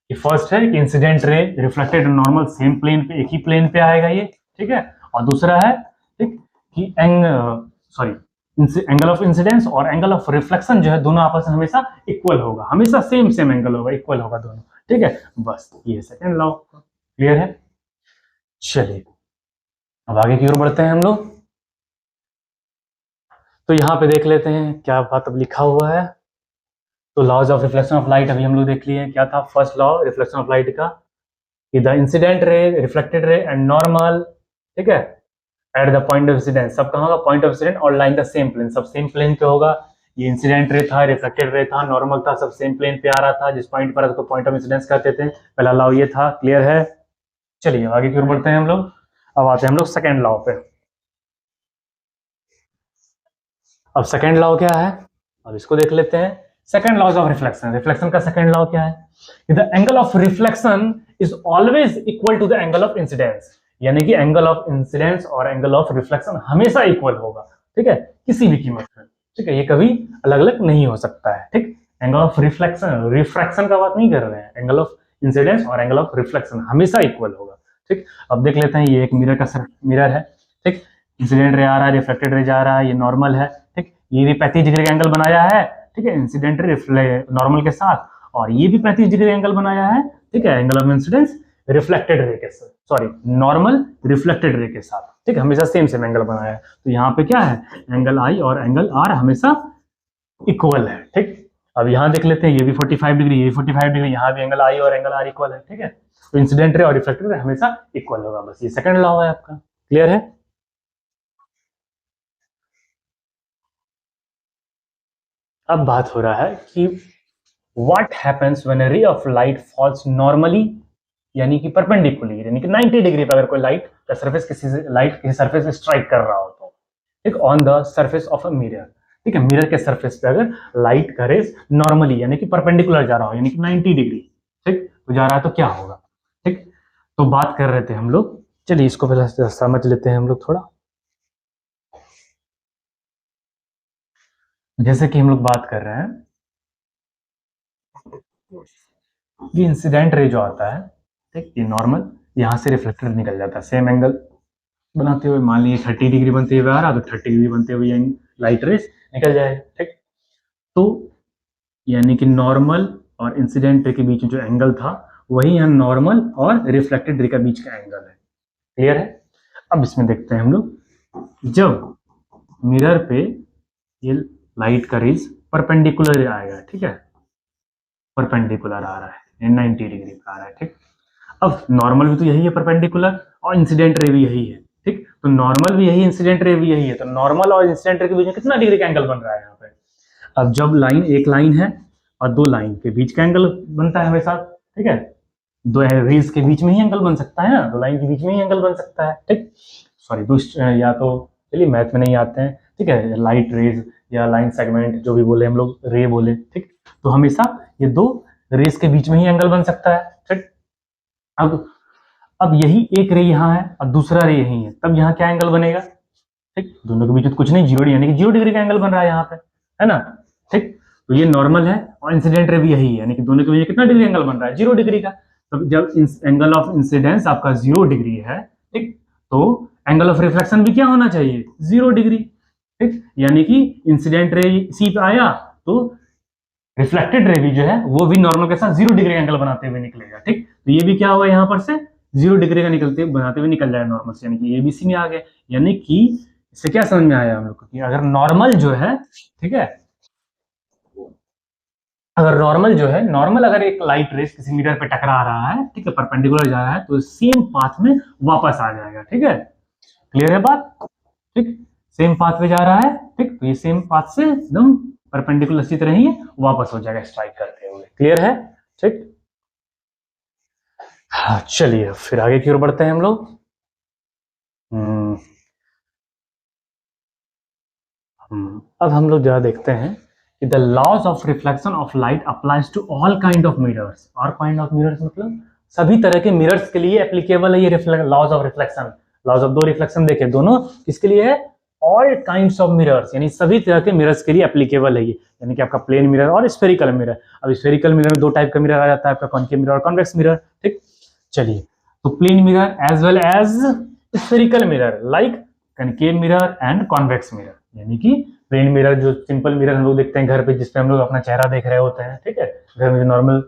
ये फर्स्ट है कि incident ray, reflected normal same plane पे, एक ही प्लेन पे आएगा ये। ठीक है, और दूसरा है, ठीक, कि एंगल ऑफ इंसिडेंस और एंगल ऑफ रिफ्लेक्शन जो है दोनों आपस में हमेशा इक्वल होगा, हमेशा सेम सेम एंगल होगा, इक्वल होगा दोनों। ठीक है, बस ये सेकंड लॉ क्लियर है। चलिए अब आगे की ओर बढ़ते हैं हम लोग। तो यहाँ पे देख लेते हैं क्या बात अब लिखा हुआ है। तो laws of reflection of light अभी हम लोग देख लिए, क्या था first law reflection of light का, कि the incident ray, reflected ray and normal, ठीक है, at the point of incidence, सब कहाँ होगा, पॉइंट ऑफ इंसिडेंट और लाइन द सेम प्लेन, सब सेम प्लेन पे होगा। ये इंसिडेंट रे था, रिफ्लेक्टेड रे था, नॉर्मल था, सब सेम प्लेन पे आ रहा था, जिस पॉइंट पर उसको पॉइंट ऑफ इंसिडेंस कहते थे। पहला लॉ ये था, क्लियर है। चलिए आगे की ओर बढ़ते हैं हम लोग। अब आते हैं हम लोग सेकेंड लॉ पे। अब सेकेंड लॉ क्या है, अब इसको देख लेते हैं। Second laws of reflection, reflection का सेकेंड लॉ क्या है, the angle of reflection is always equal to the angle of incidence, यानी कि एंगल ऑफ इंसिडेंस और एंगल ऑफ रिफ्लेक्शन हमेशा इक्वल होगा। ठीक है, किसी भी कीमत पर। ठीक है, ये कभी अलग अलग नहीं हो सकता है। ठीक, एंगल ऑफ रिफ्लेक्शन, रिफ्रैक्शन का बात नहीं कर रहे हैं, एंगल ऑफ इंसिडेंस और एंगल ऑफ रिफ्लेक्शन हमेशा इक्वल होगा। ठीक, अब देख लेते हैं, ये एक मिरर का मिरर है। ठीक, इंसिडेंट रे आ रहा है, रिफ्लेक्टेड रे जा रहा है, ये नॉर्मल है। ठीक, ये भी 35 डिग्री का एंगल बनाया है। ठीक है, इंसिडेंट रे नॉर्मल के साथ, और ये भी 35 डिग्री एंगल बनाया है। ठीक है, angle of incidence reflected ray के साथ, सॉरी नॉर्मल रिफ्लेक्टेड रे के साथ। ठीक, हमेशा सेम सेम एंगल बनाया है। तो यहाँ पे क्या है, एंगल आई और एंगल आर हमेशा इक्वल है। ठीक, अब यहाँ देख लेते हैं, ये भी 45 डिग्री, ये 45 डिग्री, यहाँ भी एंगल आई और एंगल आर इक्वल है। ठीक है, तो इंसिडेंट रे और रिफ्लेक्टेड रे हमेशा इक्वल होगा, बस ये सेकंड लॉ है आपका। क्लियर है? अब बात हो रहा है कि what happens when a ray of light falls normally, यानी कि परपेंडिकुलरली, यानी कि 90 डिग्री पर अगर कोई लाइट का सरफेस लाइट किसी सरफेस पे स्ट्राइक कर रहा हो तो, ठीक, on the surface of a mirror. ठीक है, मिरर के सरफेस पे अगर लाइट का रेस नॉर्मली यानी कि परपेंडिकुलर जा रहा हो, यानी कि 90 डिग्री, ठीक, तो जा रहा है, तो क्या होगा? ठीक, तो बात कर रहे थे हम लोग, चलिए इसको पहले समझ लेते हैं हम लोग थोड़ा। जैसे कि हम लोग बात कर रहे हैं, ये इंसिडेंट रे जो आता है, ठीक, ये नॉर्मल यहाँ से रिफ्लेक्टेड निकल जाता है, सेम एंगल बनाते हुए, मान लीजिए 30 डिग्री बनते हुए आ रहा, तो 30 डिग्री बनते हुए लाइट रेस निकल जाएगा। ठीक, तो यानी कि नॉर्मल और इंसिडेंट रे के बीच में जो एंगल था, वही यहाँ नॉर्मल और रिफ्लेक्टेड रे के बीच का एंगल है। क्लियर है? अब इसमें देखते हैं हम लोग, जब मिरर पे ये लाइट का रेस परपेंडिकुलर आएगा, ठीक है, परपेंडिकुलर आ रहा है, 90 डिग्री पे आ रहा है। ठीक, अब नॉर्मल भी तो यही है परपेंडिकुलर, और इंसिडेंट रे भी यही है। ठीक, तो नॉर्मल भी यही, इंसिडेंट रे भी यही है, तो नॉर्मल और इंसिडेंट रे के बीच में कितना डिग्री का एंगल बन रहा है यहाँ पे? अब जब लाइन, एक लाइन है और दो लाइन के बीच का एंगल बनता है हमेशा। ठीक है, दो रेज के बीच में ही एंगल बन सकता है ना, दो लाइन के बीच में ही एंगल बन सकता है। ठीक, सॉरी या तो चलिए मैथ में नहीं आते हैं। ठीक है, लाइट रेज या लाइन सेगमेंट जो भी बोले हम लोग, रे बोले। ठीक, तो हमेशा ये दो रेज के बीच में ही एंगल बन सकता है। ठीक, अब यही एक रे यहाँ है और दूसरा रे यही है, तब यहाँ क्या एंगल बनेगा? ठीक, दोनों के बीच में कुछ नहीं, 0 यानी कि 0 डिग्री का एंगल बन रहा है यहाँ पे, है ना। ठीक, तो ये नॉर्मल है और इंसिडेंट रे भी यही है, यानी कि दोनों के बीच में कितना डिग्री एंगल बन रहा है? 0 डिग्री का। तो जब एंगल ऑफ इंसिडेंस आपका 0 डिग्री है, ठीक, तो एंगल ऑफ रिफ्लेक्शन भी क्या होना चाहिए? 0 डिग्री। ठीक, यानी कि इंसिडेंट रे सी पे आया तो रिफ्लेक्टेड रे भी जो है वो भी नॉर्मल के साथ 0 डिग्री एंगल बनाते हुए निकलेगा। ठीक, तो ये भी क्या हुआ, यहाँ पर से 0 डिग्री का निकलते बनाते हुए निकल जाएगा नॉर्मल से, यानी कि एबीसी में आ गए। यानी कि इससे क्या समझ में आया हम लोग को कि अगर नॉर्मल जो है, ठीक है, अगर नॉर्मल जो है, नॉर्मल अगर एक लाइट रेस किसी मिरर पे टकरा रहा है, ठीक है, परपेंडिकुलर जा रहा है, तो सेम पाथ में वापस आ जाएगा। ठीक है, क्लियर है बात? ठीक, सेम पाथ पे जा रहा है, ठीक, तो ये सेम पाथ से एकदम परपेंडिकुलर इसी तरह ही वापस हो जाएगा स्ट्राइक करते हुए। क्लियर है? ठीक, हाँ, चलिए फिर आगे की ओर बढ़ते हैं हम लोग। अब हम लोग जरा देखते हैं कि the laws of reflection of light applies to all kind of mirrors. और काइंड ऑफ मिरर्स मतलब सभी तरह के मिरर्स के लिए एप्लीकेबल है ये laws of reflection. Laws of दो रिफ्लेक्शन देखे, दोनों किसके लिए है? ऑल काइंड्स ऑफ मिरर्स, यानी सभी तरह के मिरर्स के लिए एप्लीकेबल है ये, यानी कि आपका प्लेन मिरर और स्फेरिकल मिरर। अब स्फेरिकल मिरर में दो टाइप का मिरर आ जाता है, आपका कॉन्केव मिरर और कॉन्वेक्स मिरर। ठीक, चलिए, तो plane mirror as well as spherical mirror like concave mirror and convex mirror, यानी कि प्लेन मिरर जो सिंपल मिरर हम लोग देखते हैं घर पे, जिसपे हम लोग अपना चेहरा देख रहे होते हैं, ठीक है, घर में जो नॉर्मल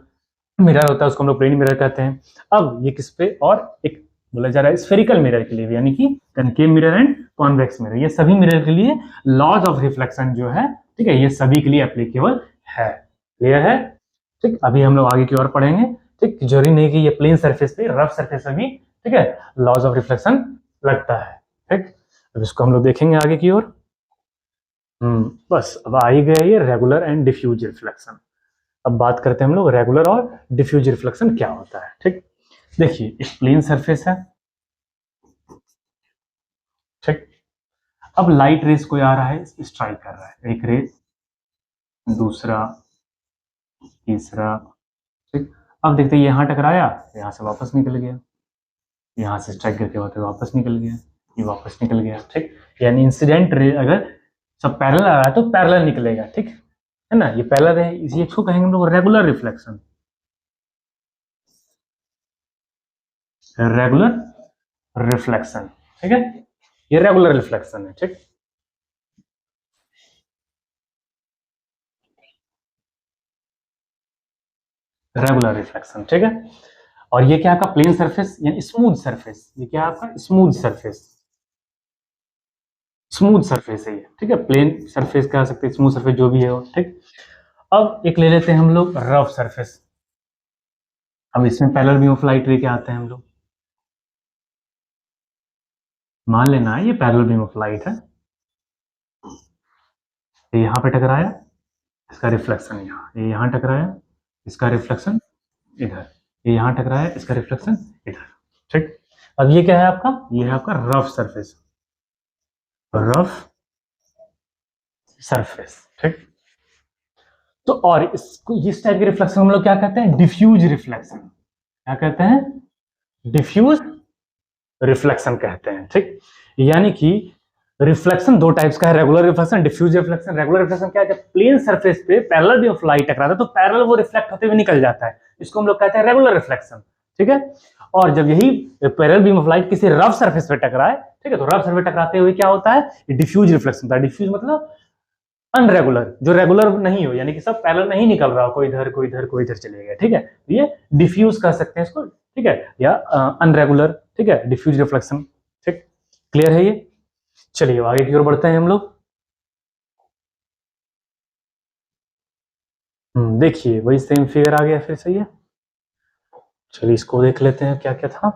मिरर होता है उसको हम लोग प्लेन मिरर कहते हैं। अब ये किस पे, और एक बोला जा रहा है स्फेरिकल मिरर के लिए, यानी कि concave mirror and convex mirror, ये सभी मिरर के लिए लॉज ऑफ रिफ्लेक्शन जो है, ठीक है, ये सभी के लिए एप्लीकेबल है। क्लियर है? ठीक, अभी हम लोग आगे की ओर पढ़ेंगे। ठीक, जरूरी नहीं कि ये प्लेन सरफेस पे, रफ सरफेस पे भी, ठीक है, लॉज ऑफ रिफ्लेक्शन लगता है। ठीक, अब इसको हम लोग देखेंगे आगे की ओर। बस अब आ ही गया ये रेगुलर एंड डिफ्यूज रिफ्लेक्शन। अब बात करते हैं हम लोग रेगुलर और डिफ्यूज रिफ्लेक्शन क्या होता है। ठीक, देखिए एक प्लेन सरफेस है, ठीक, अब लाइट रेस कोई आ रहा है, स्ट्राइक कर रहा है, एक रे, दूसरा, तीसरा। ठीक, अब देखते हैं यहाँ टकराया, यहाँ से वापस निकल गया, यहाँ से स्ट्राइक करके होते वापस निकल गया, ये वापस निकल गया। ठीक, यानी इंसिडेंट रे अगर सब पैरेलल आ रहा है तो पैरेलल निकलेगा। ठीक, है ना, ये पैरेलल है, इसी इसको कहेंगे हम लोग रेगुलर रिफ्लेक्शन। रेगुलर रिफ्लेक्शन, ठीक है, ये रेगुलर रिफ्लेक्शन है, ठीक। रेगुलर रिफ्लेक्शन, ठीक है। और ये क्या आपका प्लेन सरफेस यानी स्मूथ सरफेस, ये क्या आपका स्मूथ सरफेस, स्मूथ सरफेस है ये, ठीक है, प्लेन सरफेस कह सकते हैं, स्मूथ सरफेस जो भी है वो, ठीक। अब एक ले लेते हैं हम लोग रफ सरफेस। अब इसमें पैरेलल बीम ऑफ लाइट लेके आते हैं हम लोग। मान लेना है ये पैरेलल बीम ऑफ लाइट है, ये यहाँ पे टकराया, इसका रिफ्लेक्शन यहाँ, ये यहाँ टकराया, इसका रिफ्लेक्शन इधर, ये यहाँ टकराया, इसका रिफ्लेक्शन इधर, ठीक। अब ये क्या है आपका, ये है आपका रफ सरफेस, रफ सरफेस, ठीक। तो और इसको इस टाइप के रिफ्लेक्शन हम लोग क्या कहते हैं, डिफ्यूज रिफ्लेक्शन, क्या कहते हैं, डिफ्यूज रिफ्लेक्शन कहते हैं, ठीक। यानी कि रिफ्लेक्शन दो टाइप्स का है, regular reflection, diffuse reflection. Regular reflection क्या है, जब प्लेन सरफेस पे पैरेलल बीम ऑफ लाइट टकराता है तो पैरेलल वो रिफ्लेक्ट होते हुए निकल जाता है, इसको हम लोग कहते हैं रेगुलर रिफ्लेक्शन, ठीक है। और जब यही पैरेलल बीम ऑफ लाइट किसी रफ सरफेस पे टकराए, ठीक है, तो रफ सरफेस टकराते हुए क्या होता है, डिफ्यूज रिफ्लेक्शन होता है। डिफ्यूज मतलब अनरेगुलर, जो रेगुलर नहीं हो, यानी कि सब पैरेलल नहीं निकल रहा हो, कोई इधर कोई इधर कोई इधर चले गए, ठीक है, ये डिफ्यूज कह सकते हैं इसको, ठीक है, या अनरेगुलर, ठीक है, डिफ्यूज रिफ्लेक्शन, ठीक। क्लियर है ये। चलिए आगे की ओर बढ़ते हैं हम लोग। देखिए वही सेम फिगर आ गया फिर, सही है। चलिए इसको देख लेते हैं क्या क्या था।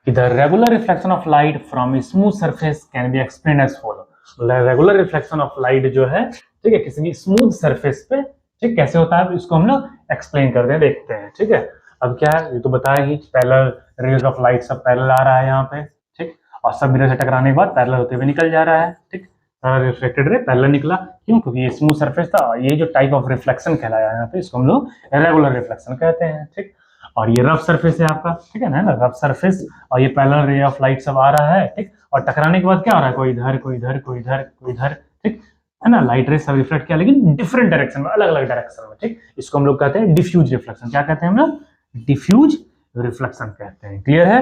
The regular reflection of light from a smooth surface can be explained as follow. Regular reflection of light जो है, ठीक है, किसी भी स्मूथ सरफेस पे, ठीक, कैसे होता है इसको हम लोग एक्सप्लेन करते हैं, देखते हैं, ठीक है। अब क्या है, ये तो बताया ही, पैरेलल रेज ऑफ लाइट सब पैरेलल आ रहा है यहाँ पे, ठीक, और सब मिरर से टकराने के बाद पैरेलल होते हुए निकल जा रहा है, ठीक, रिफ्लेक्टेड रे पैरेलल निकला, क्यों, क्योंकि ये स्मूथ सरफेस था। ये जो टाइप ऑफ रिफ्लेक्शन कहलाया यहाँ पे, इसको हम लोग रेगुलर रिफ्लेक्शन कहते हैं, ठीक। और ये रफ सरफेस है आपका, ठीक है ना, रफ सरफेस, और ये पैरेलल रे ऑफ लाइट सब आ रहा है, ठीक, और टकराने के बाद क्या हो रहा है, कोई इधर कोई इधर कोई इधर कोई इधर, ठीक है ना, लाइट रे सब रिफ्लेक्ट किया लेकिन डिफरेंट डायरेक्शन में, अलग अलग डायरेक्शन में, ठीक। इसको हम लोग कहते हैं डिफ्यूज रिफ्लेक्शन। क्या कहते हैं हम लोग, डिफ्यूज रिफ्लेक्शन कहते हैं। क्लियर है।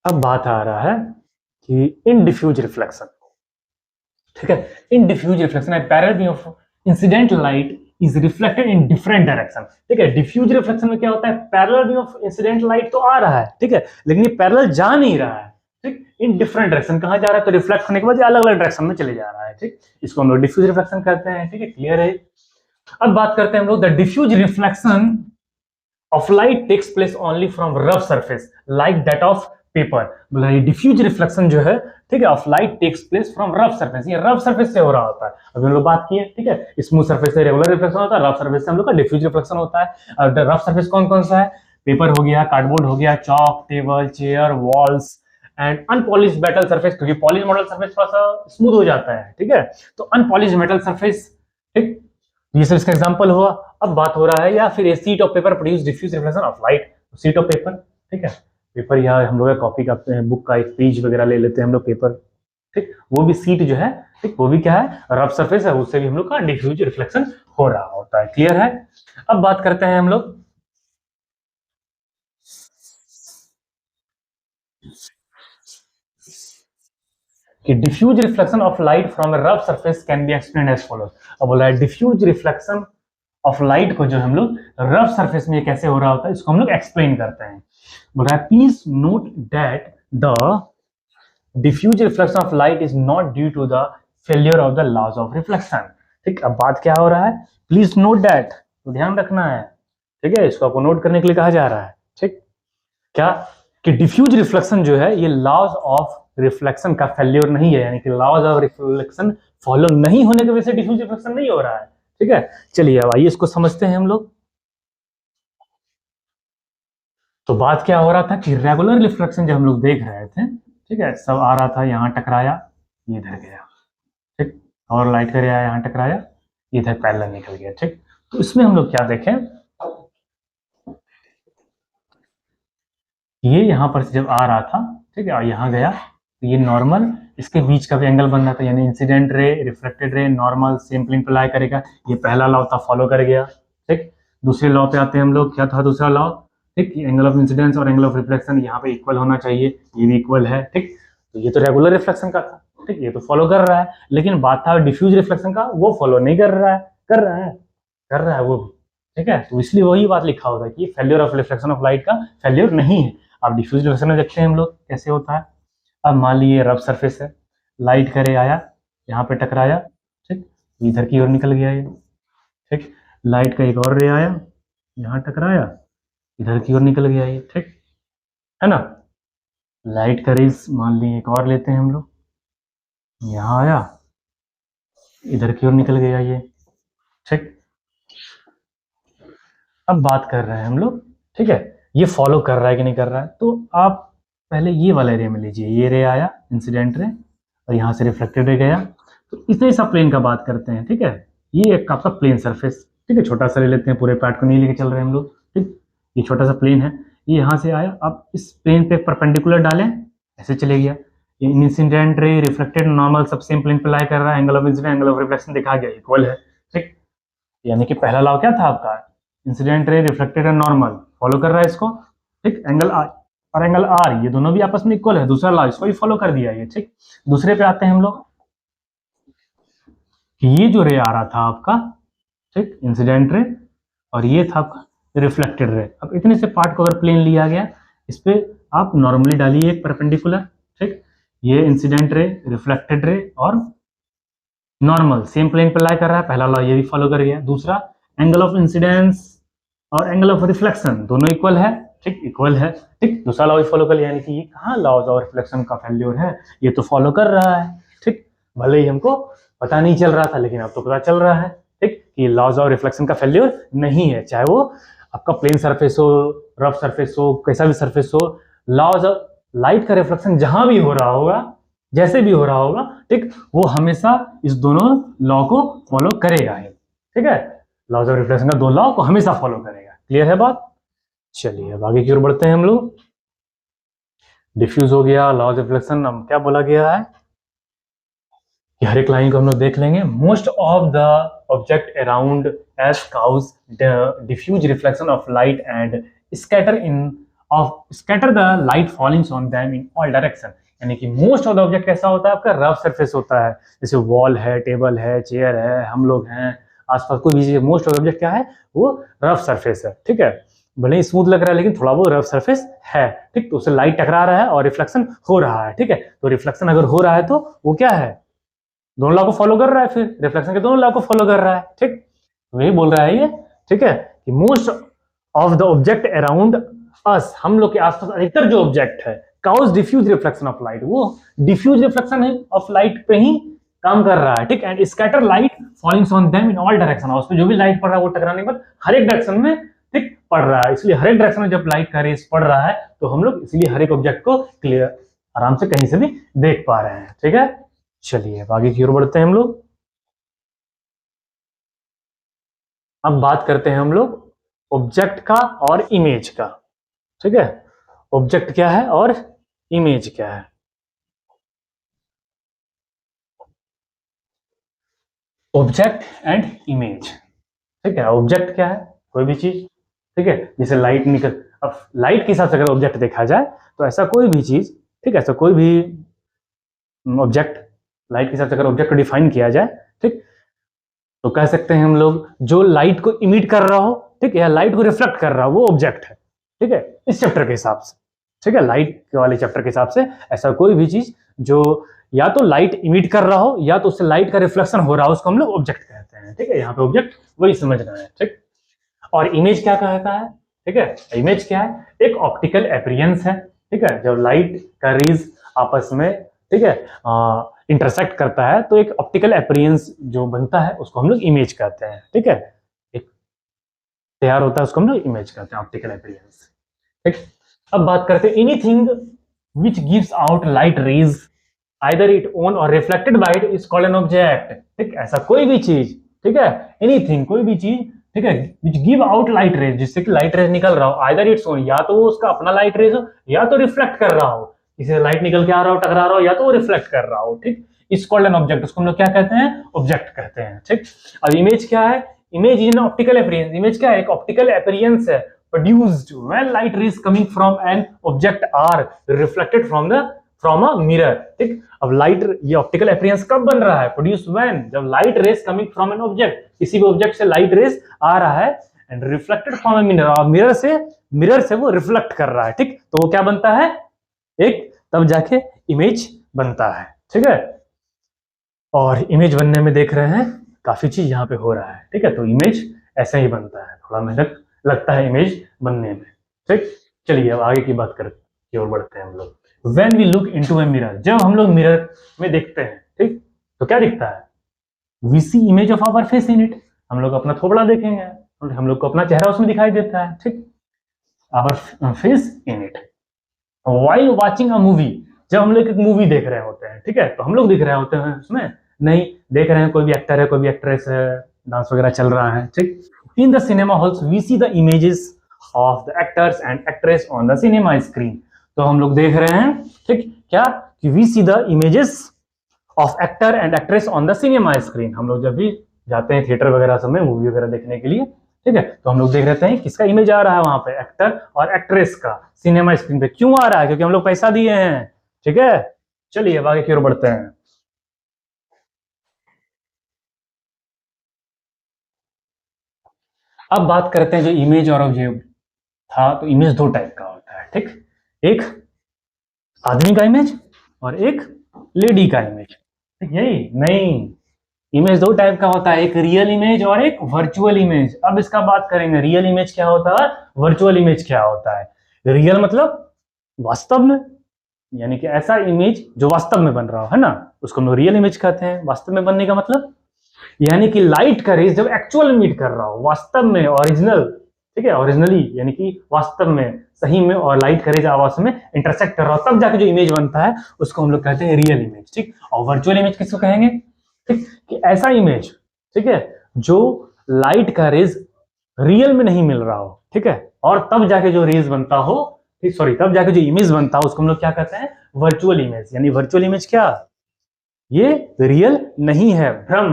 अब बात आ रहा है कि इन डिफ्यूज रिफ्लेक्शन, ठीक है, इन डिफ्यूज रिफ्लेक्शन है parallel beam of incident light is reflected in different direction, ठीक है। डिफ्यूज रिफ्लेक्शन में क्या होता है, parallel beam of incident light तो आ रहा है, ठीक है, लेकिन ये पैरेलल जा नहीं रहा है, ठीक, इन डिफरेंट डायरेक्शन। कहां जा रहा है, तो रिफ्लेक्ट होने के बाद अलग अलग डायरेक्शन में चले जा रहा है, ठीक। इसको हम लोग डिफ्यूज रिफ्लेक्शन कहते हैं, ठीक है, क्लियर है। अब बात करते हैं हम लोग the diffuse reflection of light takes place only from rough surface like that of paper। बोला ये डिफ्यूज रिफ्लेक्शन जो है, ठीक है, of light takes place from rough surface, ये रफ सरफेस से हो रहा होता है। अभी हम लोग बात किए, ठीक है, स्मूथ सरफेस से रेगुलर रिफ्लेक्शन होता है, रफ सरफेस से हम लोग का डिफ्यूज रिफ्लेक्शन होता है। और रफ सरफेस कौन कौन सा है, पेपर हो गया, कार्डबोर्ड हो गया, chalk, table, chair, walls and unpolished metal surface, क्योंकि पॉलिश मेटल सरफेस थोड़ा सा स्मूथ हो जाता है, ठीक है, तो अनपॉलिश मेटल सरफेस, ठीक, ये सब इसका एग्जांपल हुआ। अब बात हो रहा है, या फिर a sheet of paper produce diffuse reflection of light, sheet of paper, ठीक है, पेपर या हम लोग कॉपी का बुक का एक पेज वगैरह ले लेते हैं हम लोग पेपर, ठीक, वो भी सीट जो है, ठीक, वो भी क्या है, रफ सरफेस है, उससे भी हम लोग का डिफ्यूज रिफ्लेक्शन हो रहा होता है। क्लियर है। अब बात करते हैं हम लोग कि diffuse reflection of light from a rough surface can be explained as follows. अब बोला है डिफ्यूज रिफ्लेक्शन ऑफ लाइट को जो हम लोग रफ सरफेस में कैसे हो रहा होता है, इसको हम लोग एक्सप्लेन करते हैं। बोल रहा है please note that the diffuse reflection of light is not due to the failure of the laws of reflection, ठीक। अब बात क्या हो रहा है, प्लीज नोट दैट, तो ध्यान रखना है, ठीक है, इसको आपको नोट करने के लिए कहा जा रहा है, ठीक, क्या, कि डिफ्यूज रिफ्लेक्शन जो है ये लॉज ऑफ रिफ्लेक्शन का फेल्योर नहीं है, यानी कि लॉज ऑफ रिफ्लेक्शन फॉलो नहीं होने की वजह से डिफ्यूज रिफ्लेक्शन नहीं हो रहा है, ठीक है। चलिए अब आइए इसको समझते हैं हम लोग। तो बात क्या हो रहा था कि रेगुलर रिफ्लेक्शन जब हम लोग देख रहे थे, ठीक है, सब आ रहा था, यहाँ टकराया, ये इधर गया, ठीक, और लाइट कर आया, यहाँ टकराया, इधर पैरेलल निकल गया, ठीक। तो इसमें हम लोग क्या देखें, ये यहाँ पर से जब आ रहा था, ठीक है, और यहाँ गया तो ये नॉर्मल, इसके बीच का भी एंगल बन रहा था, यानी इंसिडेंट रे, रिफ्लेक्टेड रे, नॉर्मल सेम प्लेन पर लाई करेगा। ये पहला लॉ था, फॉलो कर गया। ठीक, दूसरे लॉ पे आते हैं हम लोग। क्या था दूसरा लॉ? ठीक, एंगल ऑफ इंसिडेंस और एंगल ऑफ रिफ्लेक्शन यहाँ पे इक्वल होना चाहिए, ये भी इक्वल है। ठीक, तो ये तो रेगुलर रिफ्लेक्शन का था, ठीक, ये तो फॉलो कर रहा है। लेकिन बात था डिफ्यूज रिफ्लेक्शन का, वो फॉलो नहीं कर रहा है। कर रहा है, कर रहा है वो भी, ठीक है। तो इसलिए वही बात लिखा होगा कि failure of reflection of light का फेल्योर नहीं है। अब डिफ्यूज रिफ्लेक्शन में देखते हैं हम लोग कैसे होता है। अब मान लीजिए रफ सरफेस है, लाइट करे आया, यहाँ पे टकराया, ठीक, इधर की ओर निकल गया ये। ठीक, लाइट का एक और रे आया, यहाँ टकराया, इधर की ओर निकल गया ये। ठीक है ना। लाइट का रेस मान लीजिए एक और लेते हैं हम लोग, यहाँ आया, इधर की ओर निकल गया ये। ठीक, अब बात कर रहे हैं हम लोग, ठीक है, ये फॉलो कर रहा है कि नहीं कर रहा है। तो आप पहले ये वाला रे में लीजिए, ये रे आया इंसिडेंट रे, और यहाँ से रिफ्लेक्टेड रे गया। तो इतने सा प्लेन का बात करते हैं, ठीक है। ये एक आपका प्लेन सरफेस, ठीक है, छोटा सा ले लेते हैं, पूरे पार्ट को नहीं लेके चल रहे हैं हम लोग। ठीक, ये छोटा सा प्लेन है, ये यहाँ से आया, अब इस प्लेन पे परपेंडिकुलर डालें, ऐसे चले गया। ये इंसिडेंट रे, रिफ्लेक्टेड, नॉर्मल सब सेम प्लेन पे लाई कर रहा है, angle of incident, angle of reflection दिखा गया, इक्वल है। ठीक, यानी कि पहला लॉ क्या था आपका? Incident ray, reflected and normal follow कर रहा है इसको। ठीक, एंगल आर और एंगल आर ये दोनों भी आपस में इक्वल है, दूसरा लॉ इसको भी फॉलो कर दिया ये। ठीक, दूसरे पे आते हैं हम लोग कि ये जो रे आ रहा था आपका, ठीक, इंसिडेंट रे, और ये था रिफ्लेक्टेड रे। अब इतने से पार्ट को अगर प्लेन लिया गया, इस पे आप नॉर्मली डालिए एक परपेंडिकुलर। ठीक, ये इंसिडेंट रे, रिफ्लेक्टेड रे और नॉर्मल सेम प्लेन पे लाई कर रहा है, पहला लॉ ये भी फॉलो कर गया। दूसरा, एंगल ऑफ इंसिडेंस और एंगल ऑफ रिफ्लेक्शन दोनों इक्वल है, ठीक, इक्वल है। ठीक, दूसरा लॉ भी फॉलो कर लिया, यानी कि ये कहाँ लॉज ऑफ रिफ्लेक्शन का फेल्योर है, ये तो फॉलो कर रहा है। ठीक, भले ही हमको पता नहीं चल रहा था, लेकिन अब तो पता चल रहा है, ठीक, कि लॉज ऑफ रिफ्लेक्शन का फेल्योर नहीं है, चाहे वो आपका प्लेन सरफेस हो, रफ सरफेस हो, कैसा भी सरफेस हो। लॉज ऑफ लाइट का रिफ्लेक्शन जहां भी हो रहा होगा, जैसे भी हो रहा होगा, ठीक, वो हमेशा इस दोनों लॉ को फॉलो करेगा। ठीक है, लॉज ऑफ रिफ्लेक्शन का दो लॉ को हमेशा फॉलो करेगा। क्लियर है बात? चलिए अब आगे की ओर बढ़ते हैं हम लोग। डिफ्यूज हो गया, लॉज ऑफ रिफ्लेक्शन। अब क्या बोला गया है कि हर एक लाइन को हम लोग देख लेंगे। Most of the object around as cause the diffuse reflection of light and scatter the light falling on them in all direction. यानी कि मोस्ट ऑफ द ऑब्जेक्ट कैसा होता है आपका? रफ सरफेस होता है, जैसे वॉल है, टेबल है, चेयर है, हम लोग हैं, आसपास कोई भी चीज। मोस्ट ऑफ द ऑब्जेक्ट क्या है? वो रफ सरफेस है। ठीक है, भले ही स्मूथ लग रहा है, लेकिन थोड़ा वो रफ सरफेस है। ठीक, तो उससे लाइट टकरा रहा है और रिफ्लेक्शन हो रहा है। ठीक है, तो रिफ्लेक्शन अगर हो रहा है तो वो क्या है? दोनों लॉ को फॉलो कर रहा है, फिर रिफ्लेक्शन के दोनों लॉ को फॉलो कर रहा है। ठीक, तो यही बोल रहा है ये। ठीक है, कि most of the object around us, हम लोग के आसपास अधिकतर जो ऑब्जेक्ट है, cause diffuse reflection of light, वो डिफ्यूज रिफ्लेक्शन ऑफ लाइट पे ही काम कर रहा है। ठीक, and scatter light falling on them in all direction, और उस पर जो भी लाइट पड़ रहा है वो टकराने के बाद हर एक डायरेक्शन में, ठीक, पड़ रहा है। इसलिए हर एक डायरेक्शन में जब लाइट का रेस पड़ रहा है तो हम लोग इसलिए हर एक ऑब्जेक्ट को क्लियर आराम से कहीं से भी देख पा रहे हैं। ठीक है, चलिए अब आगे की ओर बढ़ते हैं हम लोग। अब बात करते हैं हम लोग ऑब्जेक्ट का और इमेज का। ठीक है, ऑब्जेक्ट क्या है और इमेज क्या है। ऑब्जेक्ट एंड इमेज, ठीक है। ऑब्जेक्ट क्या है? कोई भी चीज, ठीक है, जैसे लाइट निकल, अब लाइट के हिसाब से अगर ऑब्जेक्ट देखा जाए तो ऐसा कोई भी चीज, ठीक है, ऐसा कोई भी ऑब्जेक्ट, लाइट के हिसाब से अगर ऑब्जेक्ट को डिफाइन किया जाए, ठीक, तो कह सकते हैं हम लोग जो लाइट को इमिट कर रहा हो, ठीक है, या लाइट को रिफ्लेक्ट कर रहा हो, वो ऑब्जेक्ट है। ठीक है, इस चैप्टर के हिसाब से, ठीक है, लाइट वाले चैप्टर के हिसाब से ऐसा कोई भी चीज जो या तो लाइट इमिट कर रहा हो या तो उससे लाइट का रिफ्लेक्शन हो रहा हो, उसको हम लोग ऑब्जेक्ट कहते हैं। ठीक है, यहाँ पे ऑब्जेक्ट वही समझना है। ठीक, और इमेज क्या कहता है? ठीक है, इमेज क्या है? एक ऑप्टिकल अपीयरेंस है। ठीक है, जब लाइट का रेज आपस में, ठीक है, इंटरसेक्ट करता है तो एक ऑप्टिकल अपीयरेंस जो बनता है उसको हम लोग इमेज कहते हैं। ठीक है, एक तैयार होता है उसको हम लोग इमेज कहते हैं, ऑप्टिकल अपीयरेंस। ठीक, अब बात करते हैं anything which gives out light rays either it own और reflected by it is called an object. ठीक, ऐसा कोई भी चीज, ठीक है, एनीथिंग, कोई भी चीज, ठीक है, which give out light raise, जिससे कि लाइट रेज निकल रहा हो, आइदर इट्स ओन, या तो वो उसका अपना लाइट रेज हो या तो रिफ्लेक्ट कर रहा हो, इसे लाइट निकल के आ रहा हो, टकरा रहा हो, या तो वो रिफ्लेक्ट कर रहा हो। ठीक, इस कॉल्ड एन ऑब्जेक्ट, उसको हम लोग क्या कहते हैं, ऑब्जेक्ट कहते हैं। ठीक, अब इमेज क्या है, image is an optical appearance, image क्या है, एक ऑप्टिकल अपीयरेंस है produced when light rays coming from an object are reflected from a mirror। ठीक, अब लाइट, ये ऑप्टिकल अपीयरेंस कब बन रहा है, प्रोड्यूस व्हेन, जब light rays coming from an object, किसी भी ऑब्जेक्ट से लाइट रेस आ रहा है, and reflected from a mirror, और मिरर से वो रिफ्लेक्ट कर रहा है। ठीक, तो वो क्या बनता है, एक तब जाके इमेज बनता है। ठीक है, और इमेज बनने में देख रहे हैं काफी चीज यहाँ पे हो रहा है। ठीक है, तो इमेज ऐसे ही बनता है, थोड़ा मेहनत लगता है इमेज बनने में। ठीक, चलिए अब आगे की बात करके और बढ़ते हैं हम लोग। When we look into a mirror, जब हम लोग मिरर में देखते हैं, ठीक, तो क्या दिखता है, we see image of our face in it, हम लोग अपना थोबड़ा देखेंगे, हम लोग को अपना चेहरा उसमें दिखाई देता है। ठीक, our face in it। While watching a movie, जब हम लोग एक मूवी देख रहे होते हैं, ठीक है, तो हम लोग दिख रहे होते हैं उसमें, नहीं देख रहे हैं, कोई भी एक्टर है, कोई भी एक्ट्रेस है, डांस वगैरह चल रहा है। ठीक, in the cinema halls we see the images of the actors and actress on the cinema screen, तो हम लोग देख रहे हैं, ठीक, क्या कि we see the images of actor and actress on the cinema screen, हम लोग जब भी जाते हैं थिएटर वगैरह सब में मूवी वगैरह देखने के लिए, ठीक है, तो हम लोग देख रहे हैं किसका इमेज आ रहा है वहां पे, एक्टर और एक्ट्रेस का सिनेमा स्क्रीन पे। क्यों आ रहा है, क्योंकि हम लोग पैसा दिए हैं। ठीक है, चलिए अब आगे की ओर बढ़ते हैं। अब बात करते हैं जो इमेज और ऑब्जेक्ट था, तो इमेज दो टाइप का होता है। ठीक, एक आदमी का इमेज और एक लेडी का इमेज। यही नहीं, इमेज दो टाइप का होता है, एक रियल इमेज और एक वर्चुअल इमेज। अब इसका बात करेंगे, रियल इमेज क्या होता है, वर्चुअल इमेज क्या होता है। रियल मतलब वास्तव में, यानी कि ऐसा इमेज जो वास्तव में बन रहा है ना, उसको हम लोग रियल इमेज कहते हैं। वास्तव में बनने का मतलब यानी कि लाइट का रेज जब एक्चुअल मीट कर रहा हो, वास्तव में, ओरिजिनल, ठीक है, ओरिजिनली यानी कि वास्तव में, सही में, और लाइट का रेज आपस में इंटरसेक्ट कर रहा हो, तब जाके जो इमेज बनता है उसको हम लोग कहते हैं रियल इमेज। ठीक, और वर्चुअल इमेज किसको कहेंगे, ठीक, कि ऐसा इमेज, ठीक है, जो लाइट का रेज रियल में नहीं मिल रहा हो, ठीक है, और तब जाके जो रेज बनता हो, सॉरी, तब जाके जो इमेज बनता हो उसको हम लोग क्या कहते हैं, वर्चुअल इमेज। यानी वर्चुअल इमेज क्या, ये रियल नहीं है, भ्रम।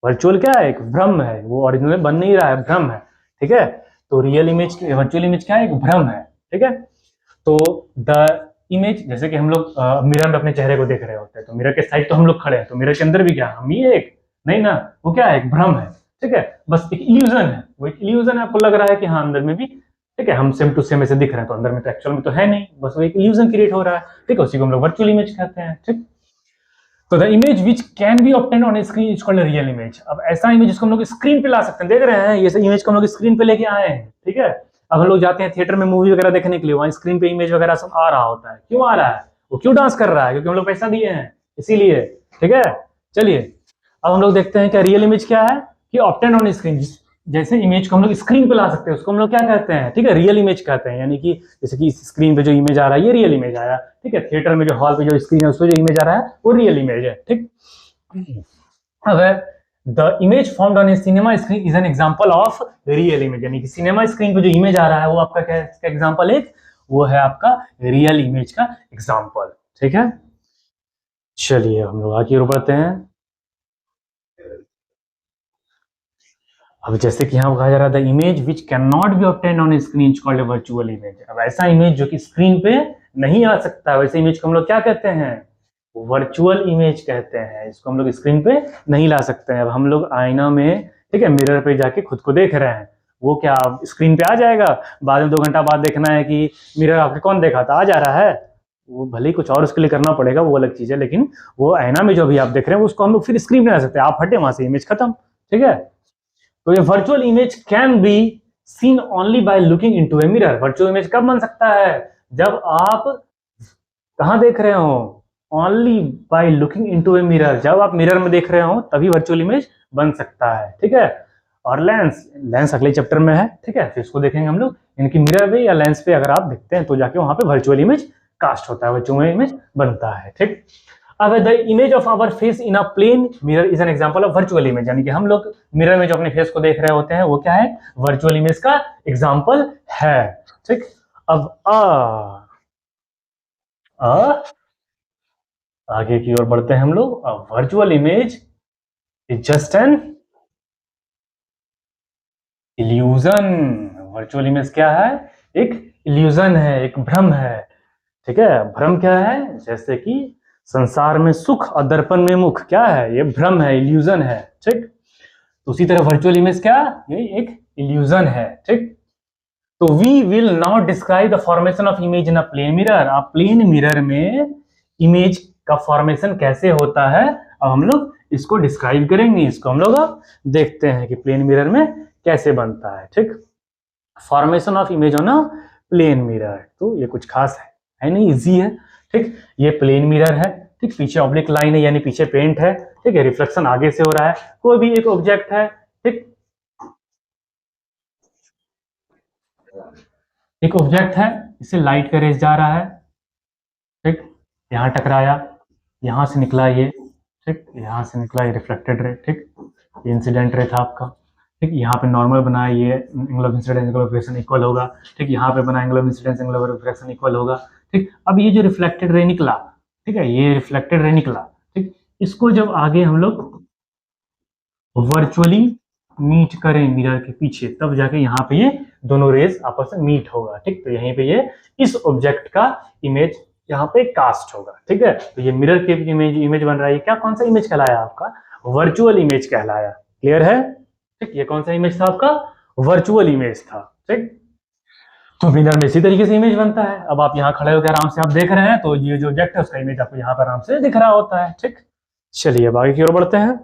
वर्चुअल क्या है, एक भ्रम है, वो ओरिजिनल में बन नहीं रहा है, भ्रम है। ठीक है, तो रियल इमेज, वर्चुअल इमेज क्या है, एक भ्रम है। ठीक है, तो द इमेज, जैसे कि हम लोग मिरर में अपने चेहरे को देख रहे होते हैं, तो मिरर के साइड तो हम लोग खड़े हैं, तो मिरर के अंदर भी क्या हम ही एक नहीं ना, वो क्या है, एक भ्रम है। ठीक है, बस एक इल्यूजन है, वो एक इल्यूजन है, आपको लग रहा है कि हाँ अंदर में भी, ठीक है, हम सेम टू सेम ऐसे दिख रहे हैं, तो अंदर में तो एक्चुअल में तो है नहीं, बस वो एक इल्यूजन क्रिएट हो रहा है। ठीक है, उसी को हम लोग वर्चुअल इमेज कहते हैं। ठीक, तो the image which can be obtained on A screen is called real image. अब ऐसा इमेज जिसको हम लोग स्क्रीन पे ला सकते हैं, देख रहे हैं ये इमेज को हम लोग स्क्रीन पे लेके आए हैं। ठीक है, अब हम लोग जाते हैं थिएटर में मूवी वगैरह देखने के लिए, वहां स्क्रीन पे इमेज वगैरह सब आ रहा होता है। क्यों आ रहा है, वो क्यों डांस कर रहा है, क्योंकि हम लोग पैसा दिए हैं इसीलिए। ठीक है, चलिए अब हम लोग देखते हैं क्या रियल इमेज क्या है, कि ऑब्टेन्ड ऑन स्क्रीन, जैसे इमेज को हम लोग स्क्रीन पे ला सकते हैं उसको हम लोग क्या कहते हैं, ठीक है, रियल इमेज कहते हैं। यानी कि जैसे कि इस स्क्रीन पे जो इमेज आ रहा है ये रियल इमेज आया। ठीक है, थिएटर में जो हॉल पे जो स्क्रीन है उस पर जो इमेज आ रहा है वो रियल इमेज है। ठीक, अब the image formed on A cinema screen is an example of real image. यानी कि सिनेमा स्क्रीन पे जो इमेज आ रहा है वो आपका क्या है, इसका एग्जांपल एक वो है आपका रियल इमेज का एग्जांपल। ठीक है, चलिए हम लोग आगे बढ़ते हैं। अब जैसे कि यहाँ कहा जा रहा था, image which can not B obtained on screen is called a virtual image. अब ऐसा इमेज जो कि स्क्रीन पे नहीं आ सकता, वैसे इमेज को हम लोग क्या कहते हैं, वर्चुअल इमेज कहते हैं। इसको हम लोग स्क्रीन पे नहीं ला सकते हैं। अब हम लोग आईना में, ठीक है, मिरर पे जाके खुद को देख रहे हैं, वो क्या स्क्रीन पे आ जाएगा, बाद में 2 घंटा बाद देखना है कि मिरर आपके कौन देखा था, आ जा रहा है, वो भले ही कुछ और उसके लिए करना पड़ेगा, वो अलग चीज है, लेकिन वो आईना में जो भी आप देख रहे हैं उसको हम लोग फिर स्क्रीन पे ला सकते हैं। आप हटे वहां से, इमेज खत्म। ठीक है, तो ये virtual image can be seen only by looking into a mirror. Virtual image कब बन सकता है, जब आप कहां देख रहे हो, only by looking into a mirror, जब आप मिरर में देख रहे हो तभी वर्चुअल इमेज बन सकता है। ठीक है, और लेंस अगले चैप्टर में है। ठीक है, फिर इसको देखेंगे हम लोग, इनकी मिरर पे या लेंस पे अगर आप देखते हैं तो जाके वहां पे वर्चुअल इमेज कास्ट होता है, वर्चुअल इमेज बनता है। ठीक, अब the image of our face in a plane mirror is an example of virtual image, यानी कि हम लोग मिरर में जो अपने फेस को देख रहे होते हैं वो क्या है, वर्चुअल इमेज का एग्जांपल है। ठीक, अब आगे की ओर बढ़ते हैं हम लोग। Virtual image is just an illusion. Virtual image क्या है, एक इल्यूजन है, एक भ्रम है। ठीक है, भ्रम क्या है, जैसे कि संसार में सुख और दर्पण में मुख, क्या है, ये भ्रम है, इल्यूजन है। ठीक, तो उसी तरह वर्चुअल इमेज क्या, ये एक इल्यूजन है। ठीक, तो we will now describe the formation of image in a plane mirror. आप प्लेन मिरर में इमेज का फॉर्मेशन कैसे होता है, अब हम लोग इसको डिस्क्राइब करेंगे। इसको हम लोग अब देखते हैं कि प्लेन मिरर में कैसे बनता है। ठीक, formation of image on a plane mirror, तो ये कुछ खास है नहीं, इजी है। ठीक, ये प्लेन मिरर है। ठीक, पीछे ऑब्लिक लाइन है यानी पीछे पेंट है। ठीक है, रिफ्लेक्शन आगे से हो रहा है, कोई भी एक ऑब्जेक्ट है। ठीक, एक ऑब्जेक्ट है, इससे लाइट का रेस जा रहा है। ठीक, यहाँ टकराया, यहाँ से निकला ये। ठीक, यहाँ से निकला ये रिफ्लेक्टेड रे। ठीक, ये इंसिडेंट रे था आपका। ठीक, यहाँ पे नॉर्मल बनाया, ये angle of incidence angle of reflection equal होगा। ठीक, यहाँ पे बना angle of incidence angle of reflection equal होगा। ठीक, अब ये जो रिफ्लेक्टेड रे निकला, ठीक है, ये रिफ्लेक्टेड रे निकला। ठीक, इसको जब आगे हम लोग वर्चुअली मीट करें मिरर के पीछे, तब जाके यहाँ पे ये दोनों रेज आपस में मीट होगा। ठीक, तो यहीं पे ये इस ऑब्जेक्ट का इमेज यहाँ पे कास्ट होगा। ठीक है, तो ये मिरर के इमेज बन रहा है। क्या, कौन सा इमेज कहलाया आपका, वर्चुअल इमेज कहलाया। क्लियर है। ठीक, ये कौन सा इमेज था आपका, वर्चुअल इमेज था। ठीक, तो मिरर में इसी तरीके से इमेज बनता है। अब आप यहाँ खड़े होकर आराम से आप देख रहे हैं, तो ये जो ऑब्जेक्ट है उसका इमेज आपको यहाँ पर आराम से दिख रहा होता है। ठीक, चलिए अब आगे की ओर बढ़ते हैं।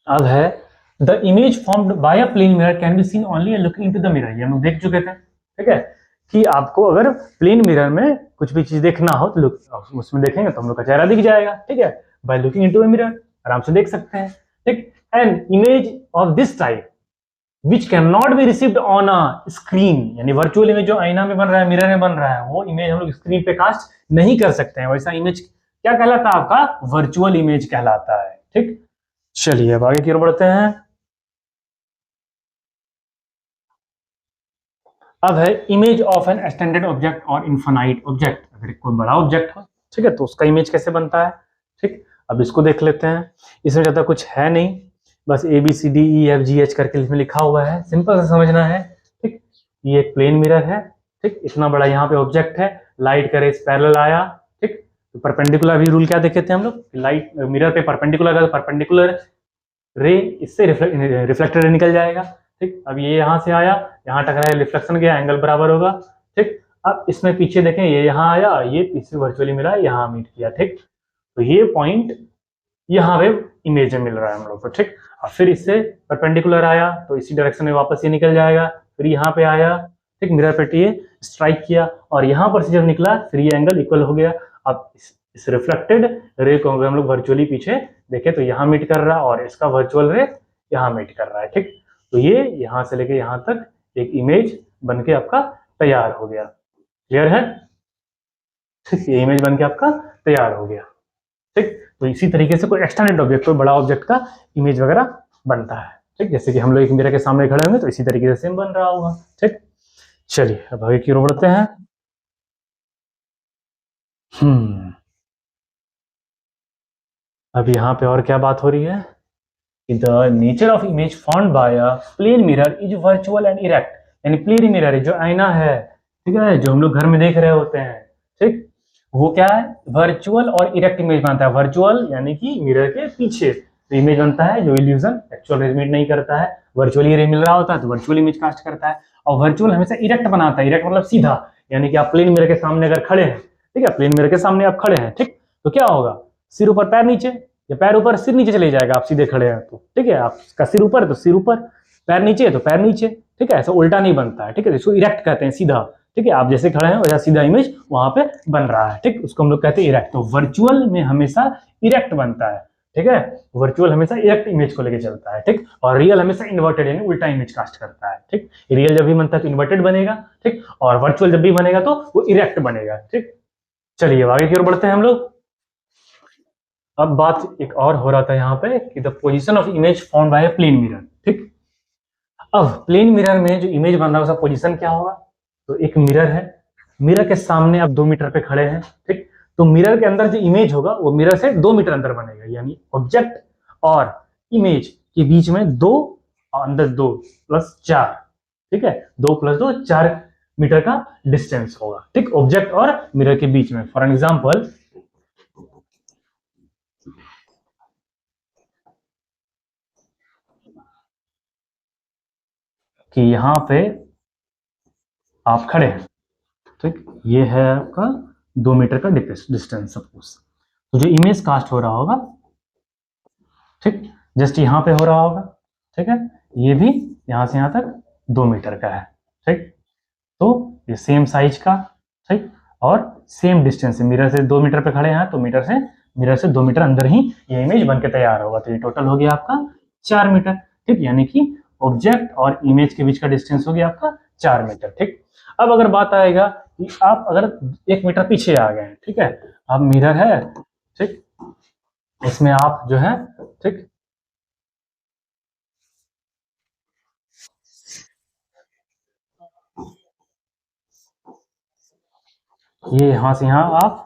अब है the image formed by a plane mirror can be seen only looking into the mirror. ये हम लोग देख चुके थे। ठीक है, कि आपको अगर प्लेन मिरर में कुछ भी चीज देखना हो तो उसमें देखेंगे तो हम लोग का चेहरा दिख जाएगा। ठीक है, by looking into a mirror आराम से देख सकते हैं। ठीक, an image of this type which can not be received on a screen, यानी वर्चुअल इमेज जो आईना में बन रहा है, मिरर में बन रहा है, वो इमेज हम लोग स्क्रीन पे कास्ट नहीं कर सकते हैं। वैसा इमेज क्या कहलाता है आपका, वर्चुअल इमेज कहलाता है। ठीक, चलिए अब आगे की ओर बढ़ते हैं। अब है image of N extended object और इनफाइनाइट ऑब्जेक्ट। अगर कोई बड़ा ऑब्जेक्ट हो, ठीक है, तो उसका इमेज कैसे बनता है। ठीक, अब इसको देख लेते हैं। इसमें ज्यादा कुछ है नहीं, बस ABCDEFGH करके इसमें लिखा हुआ है, सिंपल से समझना है। ठीक, ये एक प्लेन मिरर है। ठीक, इतना बड़ा यहाँ पे ऑब्जेक्ट है, लाइट का रेस पैरेलल आया। ठीक, तो परपेंडिकुलर भी रूल क्या देखे थे हम लोग, लाइट मिरर पे परपेंडिकुलर का परपेंडिकुलर रे इससे रिफ्लेक्टेड रे निकल जाएगा। ठीक, अब ये यहाँ से आया, यहाँ टकराया, रिफ्लेक्शन गया, एंगल बराबर होगा। ठीक, अब इसमें पीछे देखें, ये यहाँ आया, ये पीछे वर्चुअली मिला, यहाँ मीट किया। ठीक, तो ये पॉइंट यहाँ पे इमेज में मिल रहा है हम लोग को। ठीक, और फिर इससे परपेंडिकुलर आया तो इसी डायरेक्शन में वापस ये निकल जाएगा। फिर यहाँ पे आया, ठीक, मिरर पे ये स्ट्राइक किया और यहाँ पर से जब निकला फिर ये एंगल इक्वल हो गया। अब इस रिफ्लेक्टेड रे को हम लोग वर्चुअली पीछे देखें तो यहाँ मीट कर रहा है और इसका वर्चुअल रे यहाँ मीट कर रहा है। ठीक, तो ये यहाँ से लेके यहाँ तक एक इमेज बन के आपका तैयार हो गया। क्लियर है। ठीक, ये इमेज बन के आपका तैयार हो गया। ठीक, तो इसी तरीके से कोई एक्सटेंडेड ऑब्जेक्ट, कोई बड़ा ऑब्जेक्ट का इमेज वगैरह बनता है। ठीक, जैसे कि हम लोग एक मिरर के सामने खड़े होंगे तो इसी तरीके से सेम बन रहा होगा। ठीक, चलिए अब आगे की ओर बढ़ते हैं। अब यहाँ पे और क्या बात हो रही है, the nature of image found by a plane mirror is virtual and erect. यानी प्लेन मिरर जो आईना है, ठीक है, जो हम लोग घर में देख रहे होते हैं, ठीक, वो क्या है, वर्चुअल और इरेक्ट इमेज बनता है। वर्चुअल यानी कि मिरर के पीछे तो इमेज बनता है जो इल्यूजन एक्चुअल इमेज नहीं करता है। वर्चुअली रे मिल रहा होता है तो वर्चुअल इमेज कास्ट करता है, और वर्चुअल हमेशा इरेक्ट बनाता है। इरेक्ट मतलब सीधा, यानी कि आप प्लेन मिरर के सामने अगर खड़े हैं, ठीक है, प्लेन मिरर के सामने आप खड़े हैं, ठीक, तो क्या होगा, सिर ऊपर पैर नीचे, या पैर ऊपर सिर नीचे चले जाएगा। आप सीधे खड़े हैं तो, ठीक है, आपका सिर ऊपर तो सिर ऊपर, पैर नीचे तो पैर नीचे, ठीक है, ऐसा उल्टा नहीं बनता है। ठीक है, इसको इरेक्ट कहते हैं, सीधा। ठीक है, आप जैसे खड़े हैं वैसा सीधा इमेज वहां पे बन रहा है। ठीक, उसको हम लोग कहते हैं इरेक्ट। तो वर्चुअल में हमेशा इरेक्ट बनता है। ठीक है। वर्चुअल हमेशा इरेक्ट इमेज को लेके चलता है, ठीक, और रियल हमेशा इन्वर्टेड यानी उल्टा इमेज कास्ट करता है, ठीक। रियल जब भी बनता है तो इन्वर्टेड बनेगा, ठीक, और वर्चुअल जब भी बनेगा तो वो इरेक्ट बनेगा, ठीक। चलिए आगे की ओर बढ़ते हैं हम लोग। अब बात एक और हो रहा था यहाँ पे कि the position of image found by a plane mirror, ठीक। अब प्लेन मिरर में जो इमेज बन रहा है उसका पोजीशन क्या होगा? तो एक मिरर है, मिरर के सामने आप 2 मीटर पे खड़े हैं, ठीक। तो मिरर के अंदर जो इमेज होगा वो मिरर से 2 मीटर अंदर बनेगा, यानी ऑब्जेक्ट और इमेज के बीच में 2 और अंदर 2 प्लस 4, ठीक है, 2 प्लस 2 4 मीटर का डिस्टेंस होगा, ठीक, ऑब्जेक्ट और मिरर के बीच में। फॉर एग्जाम्पल कि यहाँ पे आप खड़े हैं, ठीक, ये है आपका 2 मीटर का डिस्टेंस सपोज। तो जो इमेज कास्ट हो रहा होगा, ठीक, जस्ट यहाँ पे हो रहा होगा, ठीक है, ये भी यहाँ से यहाँ तक 2 मीटर का है, ठीक। तो ये सेम साइज का, ठीक, और सेम डिस्टेंस है, मिरर से 2 मीटर पे खड़े हैं तो मिरर से 2 मीटर अंदर ही ये इमेज बन के तैयार होगा। तो ये टोटल हो गया आपका 4 मीटर, ठीक, यानी कि ऑब्जेक्ट और इमेज के बीच का डिस्टेंस हो गया आपका 4 मीटर, ठीक। अब अगर बात आएगा कि आप अगर 1 मीटर पीछे आ गए हैं, ठीक है, अब मिरर है, ठीक, इसमें आप जो है, ठीक, ये यहां से यहां आप,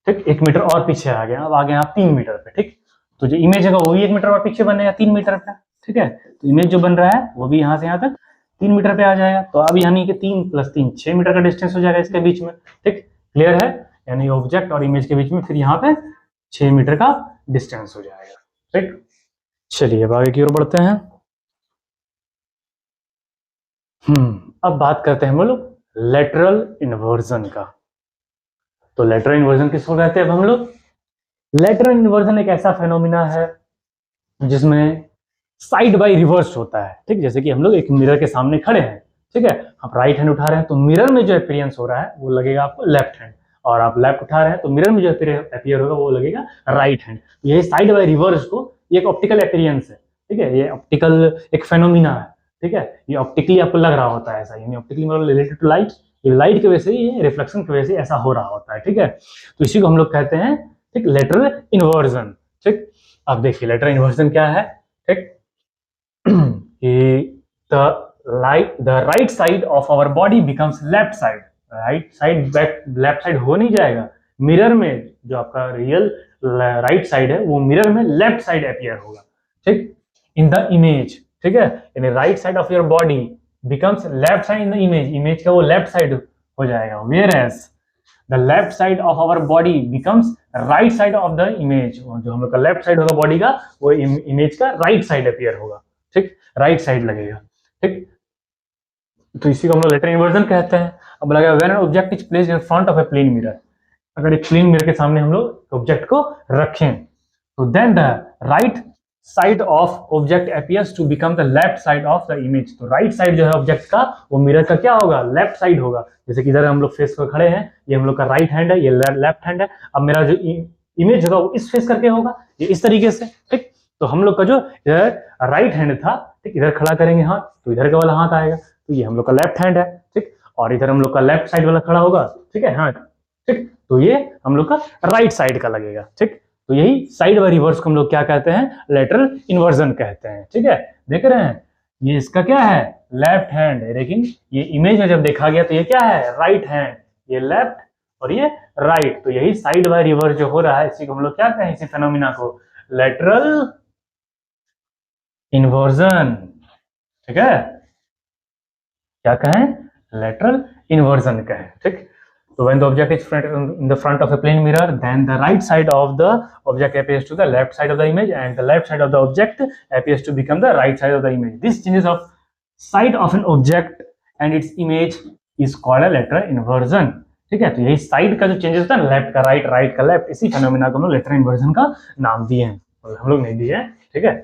ठीक, 1 मीटर और पीछे आ गए, अब आ गए आप 3 मीटर पे, ठीक। तो जो इमेज है वो भी 1 मीटर और पीछे बनेगा 3 मीटर पे, ठीक है। तो इमेज जो बन रहा है वो भी यहाँ से यहाँ तक 3 मीटर पे आ जाएगा। तो अब यानी कि 3 प्लस 3 6 मीटर का डिस्टेंस हो जाएगा इसके बीच में, ठीक, क्लियर है। यानी ऑब्जेक्ट और इमेज के बीच में फिर यहाँ पे 6 मीटर का डिस्टेंस हो जाएगा, ठीक। चलिए अब आगे की ओर बढ़ते हैं। अब बात करते हैं हम लोग लेटरल इन्वर्जन का। तो लेटरल इन्वर्जन किसको कहते हैं अब हम लोग? लेटरल इन्वर्जन एक ऐसा फेनोमिना है जिसमें साइड बाय रिवर्स होता है, ठीक। जैसे कि हम लोग एक मिरर के सामने खड़े हैं, ठीक है, आप राइट हैंड उठा रहे हैं तो मिरर में जो अपीयरेंस हो रहा है वो लगेगा आपको लेफ्ट हैंड, और आप लेफ्ट उठा रहे हैं तो मिरर में जो अपीयर होगा वो लगेगा राइट हैंड। यही साइड बाय रिवर्स को ये एक ऑप्टिकल अपीयरेंस है, ठीक है, ये ऑप्टिकल एक फेनोमिना है, ठीक है। ये ऑप्टिकली आपको लग रहा होता है ऐसा, यानी ऑप्टिकली मतलब रिलेटेड टू लाइट, ये लाइट की वजह से, ये रिफ्लेक्शन की वजह से ऐसा हो रहा होता है, ठीक है। तो इसी को हम लोग कहते हैं, ठीक, लेटरल इन्वर्जन, ठीक। अब देखिए लेटरल इन्वर्जन क्या है, ठीक। the right side of our body becomes left side, left side हो नहीं जाएगा, मिरर में जो आपका रियल राइट साइड है वो मिरर में लेफ्ट साइड अपीयर होगा, ठीक, इन द इमेज, ठीक है। यानी right side of your body becomes left side in the image, image का वो लेफ्ट साइड हो जाएगा, whereas the left side of our body becomes right side of the image, जो हम लोग का लेफ्ट साइड होगा बॉडी का वो इमेज का राइट साइड अपीयर होगा, ठीक, राइट साइड लगेगा, ठीक। तो इसी को हम लोग लेटरल इन्वर्जन कहते हैं। अब लगा when an object is placed in front of a plane mirror, अगर एक प्लेन मिरर के सामने हम लोग ऑब्जेक्ट को रखें तो then the right side of object appears to become the left side of the image. तो राइट साइड जो है ऑब्जेक्ट का वो मिरर का क्या होगा? लेफ्ट साइड होगा। जैसे कि इधर हम लोग फेस पर खड़े हैं, ये हम लोग का राइट हैंड है, ये लेफ्ट हैंड है। अब मेरा जो इमेज होगा वो इस फेस करके होगा, ये इस तरीके से, ठीक। तो हम लोग का जो इधर राइट हैंड था, ठीक, इधर खड़ा करेंगे हाथ तो इधर का वाला हाथ आएगा, तो ये हम लोग का लेफ्ट हैंड है, ठीक। और इधर हम लोग का लेफ्ट साइड वाला खड़ा होगा, ठीक है, हाथ, ठीक। तो ये हम लोग का राइट साइड का लगेगा, ठीक। तो यही साइड बाय रिवर्स को हम लोग क्या कहते हैं? लेटरल इन्वर्जन कहते हैं, ठीक है। देख रहे हैं ये इसका क्या है? लेफ्ट हैंड है, लेकिन ये इमेज में जब देखा गया तो ये क्या है? राइट हैंड, ये लेफ्ट और ये राइट। तो यही साइड बाय रिवर्स जो हो रहा है इसी को हम लोग क्या कहें? इसी फेनोमिना को लेटरल इन्वर्जन, ठीक है। क्या कहें? लेटरल इन्वर्जन कहें, ठीक। So when the object is in the front of a plane mirror, then the right side of the object appears to the left side of the image, and the left side of the object appears to become the right side of the image. This changes of side of an object and its image is called a lateral inversion. ठीक है, तो यही side का जो changes होता है ना, left का राइट, राइट का लेफ्ट, इसी फेनोमेना को हम लोग लेटरल इन्वर्जन का नाम दिए हैं, और हम लोग नहीं दिए हैं, ठीक है।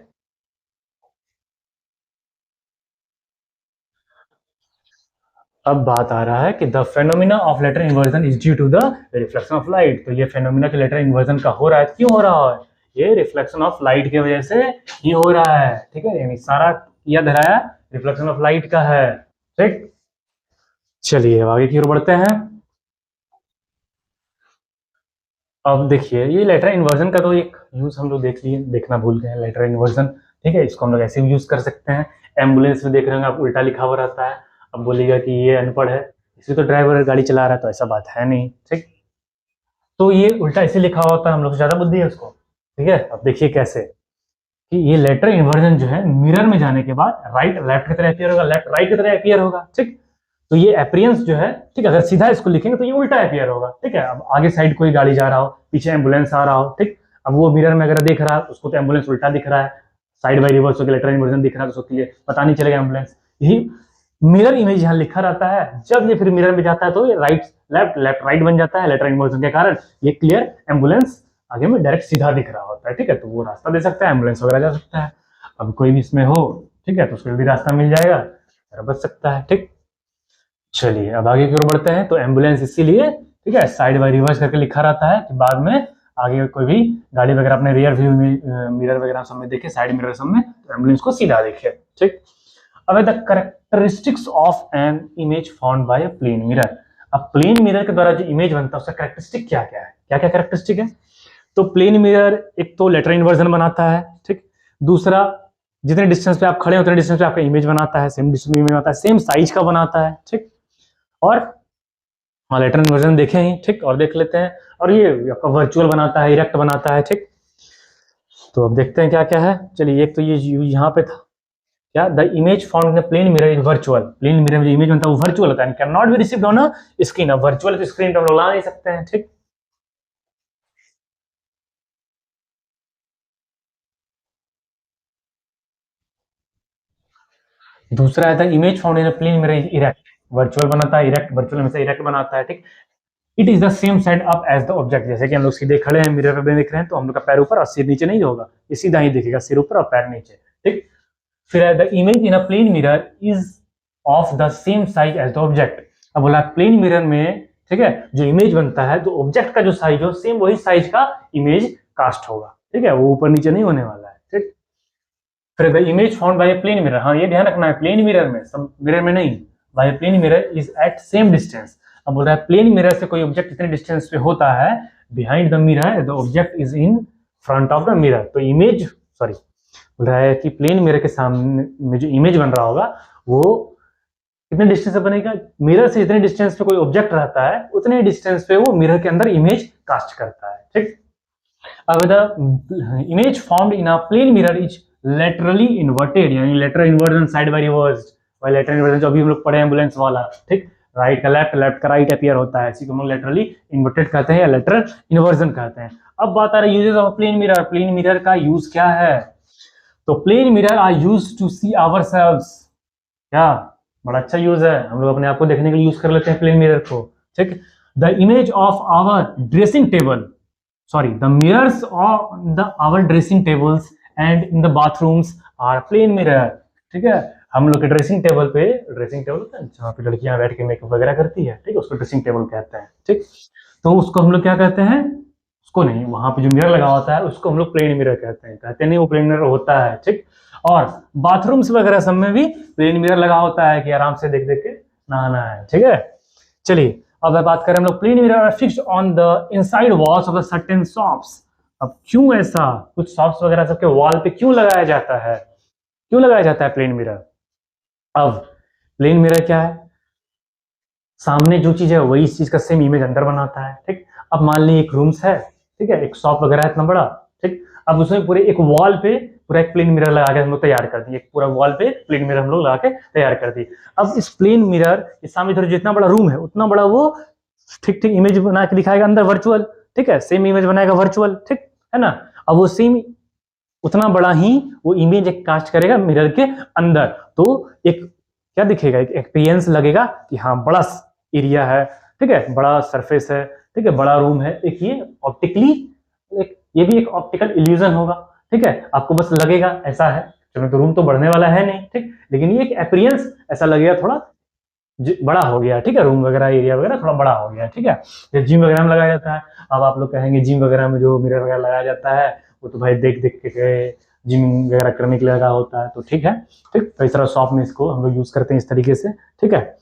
अब बात आ रहा है कि the phenomena of lateral inversion is due to the reflection of light. तो ये फेनोमिना जो लेटरल इन्वर्जन का हो रहा है, क्यों हो रहा है? ये रिफ्लेक्शन ऑफ लाइट की वजह से ये हो रहा है, ठीक है, यानी सारा किया धराया रिफ्लेक्शन ऑफ लाइट का है, ठीक। चलिए आगे की ओर बढ़ते हैं। अब देखिए ये लेटर इन्वर्जन का तो एक यूज हम लोग देख लिए, देखना भूल गए लेटर इन्वर्जन, ठीक है, इसको हम लोग ऐसे भी यूज कर सकते हैं। एम्बुलेंस में देख रहे होंगे आप उल्टा लिखा हुआ रहता है, अब बोलिएगा कि ये अनपढ़ है, इसे तो ड्राइवर गाड़ी चला रहा है, तो ऐसा बात है नहीं, ठीक। तो ये उल्टा ऐसे लिखा होता है, हम लोग ज्यादा बुद्धि है उसको, ठीक है। अब देखिए कैसे कि ये लेटर इन्वर्जन जो है मिरर में जाने के बाद राइट लेफ्ट की तरह अपीयर होगा, लेफ्ट राइट की तरह अपीयर होगा, ठीक। तो ये अपीयरेंस जो है, ठीक है, अगर सीधा इसको लिखेंगे तो ये उल्टा अपीयर होगा, ठीक है। अब आगे साइड कोई गाड़ी जा रहा हो, पीछे एम्बुलेंस आ रहा हो, ठीक, अब वो मिरर में अगर देख रहा है उसको तो एम्बुलेंस उल्टा दिख रहा है, साइड बाई रिवर्स होकर लेटर इन्वर्जन दिख रहा है, तो उसके लिए पता नहीं चलेगा एम्बुलेंस। यही मिरर इमेज यहाँ लिखा रहता है, जब ये फिर मिरर में जाता है तो ये राइट लेफ्ट लेफ्ट राइट बन जाता है लेटर इन्वर्जन के कारण, ये क्लियर एम्बुलेंस आगे में डायरेक्ट सीधा दिख रहा होता है, ठीक है, तो वो रास्ता दे सकता है, एम्बुलेंस वगैरह जा सकता है। अब कोई भी इसमें हो, ठीक है, तो उसको भी रास्ता मिल जाएगा, बच सकता है, ठीक। चलिए अब आगे की ओर बढ़ते हैं। तो एम्बुलेंस इसीलिए, ठीक है, साइड बाय रिवर्स करके लिखा रहता है कि बाद में आगे कोई भी गाड़ी वगैरह अपने रियर व्यू मिरर वगैरह सब में देखे, साइड मिरर सब में, तो एम्बुलेंस को सीधा देखे, ठीक। अब the characteristics of an image found by a plane mirror. अब प्लेन मिरर के द्वारा जो इमेज बनता है उसका कैरेक्टरिस्टिक क्या क्या है, क्या क्या कैरेक्टरिस्टिक है। तो प्लेन मिरर एक तो लेटर इन्वर्जन बनाता है, ठीक। दूसरा जितने डिस्टेंस पे आप खड़े हैं उतने डिस्टेंस पे आपका इमेज बनाता है, सेम डिस्टेंस में इमेज बनाता है, सेम साइज का बनाता है, ठीक। और हाँ लेटर इन्वर्जन देखे ही, ठीक, और देख लेते हैं। और ये आपका वर्चुअल बनाता है, इरेक्ट बनाता है, ठीक। तो अब देखते हैं क्या क्या है। चलिए एक तो ये यहाँ पे था क्या, the image found in plane mirror is virtual. Plane mirror में जो इमेज बनता है वो वर्चुअल होता है, can not be received on a screen. अब वर्चुअल स्क्रीन पे हम लोग ला नहीं सकते हैं, ठीक। दूसरा है the image found in a plane mirror is erect. Virtual बनाता है, इरेक्ट वर्चुअल में से इरेक्ट बनाता है, ठीक। It is the same side up as the object. जैसे कि हम लोग सीधे खड़े हैं मिरर पे देख रहे हैं तो हम लोग का पैर ऊपर और सिर नीचे नहीं होगा, ये सीधा ही दिखेगा, सिर ऊपर और पैर नीचे, ठीक। फिर the image in a plane mirror is of the same size as the object. अब बोला प्लेन मिरर में, ठीक है, जो इमेज बनता है तो ऑब्जेक्ट का जो साइज हो सेम वही साइज का इमेज कास्ट होगा, ठीक है, वो ऊपर नीचे नहीं होने वाला है, ठीक। फिर the image found by a plane mirror, हाँ ये ध्यान रखना है, प्लेन मिरर में, सब मिरर में नहीं, by plane mirror is at same distance. अब बोल रहा है प्लेन मिरर से कोई ऑब्जेक्ट कितने डिस्टेंस पे होता है, behind the mirror the object is in front of the mirror. तो इमेज सॉरी बोल रहा है कि प्लेन मिरर के सामने में जो इमेज बन रहा होगा वो कितने डिस्टेंस पे बनेगा, मिरर से जितने डिस्टेंस पे कोई ऑब्जेक्ट रहता है उतने डिस्टेंस पे वो मिरर के अंदर इमेज कास्ट करता है, ठीक। अब the image found in a plane mirror is laterally inverted, यानी lateral inversion side by reverse, why lateral inversion जो अभी हम लोग पढ़े एम्बुलेंस वाला, ठीक, राइट का लेफ्ट लेफ्ट का राइट अपीयर होता है, इसी को हम लोग लेटरली इन्वर्टेड कहते हैं या लेटरल इन्वर्जन कहते हैं। अब बात आ रही है uses of plane mirror. Plane mirror का यूज क्या है, तो plane mirror are used to see ourselves. क्या बड़ा अच्छा यूज है, हम लोग अपने आप को देखने के लिए यूज कर लेते हैं प्लेन मिरर को, ठीक। The image of our dressing table, sorry, the mirrors on the our dressing tables and in the bathrooms are plain mirror, ठीक है। हम लोग के ड्रेसिंग टेबल पे, ड्रेसिंग टेबल होता है जहाँ पे लड़कियां बैठ के मेकअप वगैरह करती है, ठीक है, उसको ड्रेसिंग टेबल कहते हैं, ठीक। तो उसको हम लोग क्या कहते हैं, उसको नहीं, वहां पे जो मिरर लगा होता है उसको हम लोग प्लेन मिरर कहते हैं, कहते नहीं वो प्लेन मिरर होता है, ठीक। और बाथरूम्स वगैरह सब में भी प्लेन मिरर लगा होता है कि आराम से देख देख के नहाना है, ठीक है। चलिए अब बात करें हम लोग plane mirror are fixed on the inside walls of the certain shops. अब क्यों ऐसा, कुछ शॉप्स वगैरह सबके वॉल पे क्यों लगाया जाता है, क्यों लगाया जाता है प्लेन मिरर। अब प्लेन मिरर क्या है, सामने जो चीज है वही चीज का सेम इमेज अंदर बनाता है, ठीक। अब मान ली एक रूम्स है, ठीक है, एक शॉप वगैरह है इतना बड़ा, ठीक। अब उसमें पूरे एक वॉल पे पूरा एक प्लेन मिरर लगा के हम लोग तैयार कर दिए, पूरा वॉल पे प्लेन मिरर हम लोग लगा के तैयार कर दिए। अब इस प्लेन मिरर इस सामने इधर जितना बड़ा रूम है उतना बड़ा वो ठीक ठीक इमेज बना के दिखाएगा अंदर वर्चुअल, ठीक है, सेम इमेज बनाएगा वर्चुअल, ठीक है ना। अब वो सेम उतना बड़ा ही वो इमेज एक कास्ट करेगा मिरर के अंदर, तो एक क्या दिखेगा, एक एक्सपीरियंस लगेगा कि हाँ बड़ा एरिया है, ठीक है, बड़ा सरफेस है, ठीक है, बड़ा रूम है, एक ये ऑप्टिकली एक ये भी एक ऑप्टिकल इल्यूजन होगा, ठीक है, आपको बस लगेगा ऐसा है, चलो तो रूम तो बढ़ने वाला है नहीं, ठीक, लेकिन ये एक अपीयरेंस ऐसा लगेगा थोड़ा बड़ा हो गया, ठीक है, रूम वगैरह एरिया वगैरह थोड़ा बड़ा हो गया, ठीक है। जिम वगैरह में लगाया जाता है, अब आप लोग कहेंगे जिम वगैरह में जो मिरर वगैरह लगाया जाता है वो तो भाई देख देख के जिम वगैरह करने के लिए लगा होता है, तो ठीक है। ठीक, तो इस तरह शॉप में इसको हम लोग यूज करते हैं इस तरीके से, ठीक है।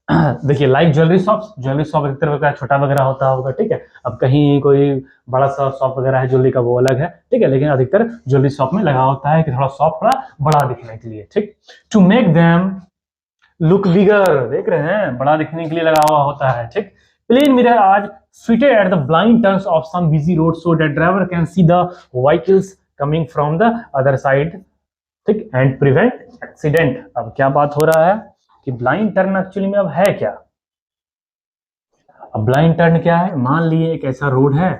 देखिए लाइक ज्वेलरी शॉप एक तरह का छोटा वगैरह होता होगा, ठीक है। अब कहीं कोई बड़ा सा शॉप वगैरह है ज्वेलरी का, वो अलग है, ठीक है। लेकिन अधिकतर ज्वेलरी शॉप में लगा होता है कि थोड़ा शॉप थोड़ा बड़ा दिखने के लिए, ठीक। To make them look bigger, देख रहे हैं, बड़ा दिखने के लिए लगा हुआ होता है, ठीक। प्लेन मिरर आज fitted at the blind turns of some busy road so that driver can see the vehicles coming from the other side, ठीक, and prevent accident। अब क्या बात हो रहा है कि ब्लाइंड टर्न एक्चुअली में अब है क्या? अब ब्लाइंड टर्न क्या है? मान लिए एक ऐसा रोड है,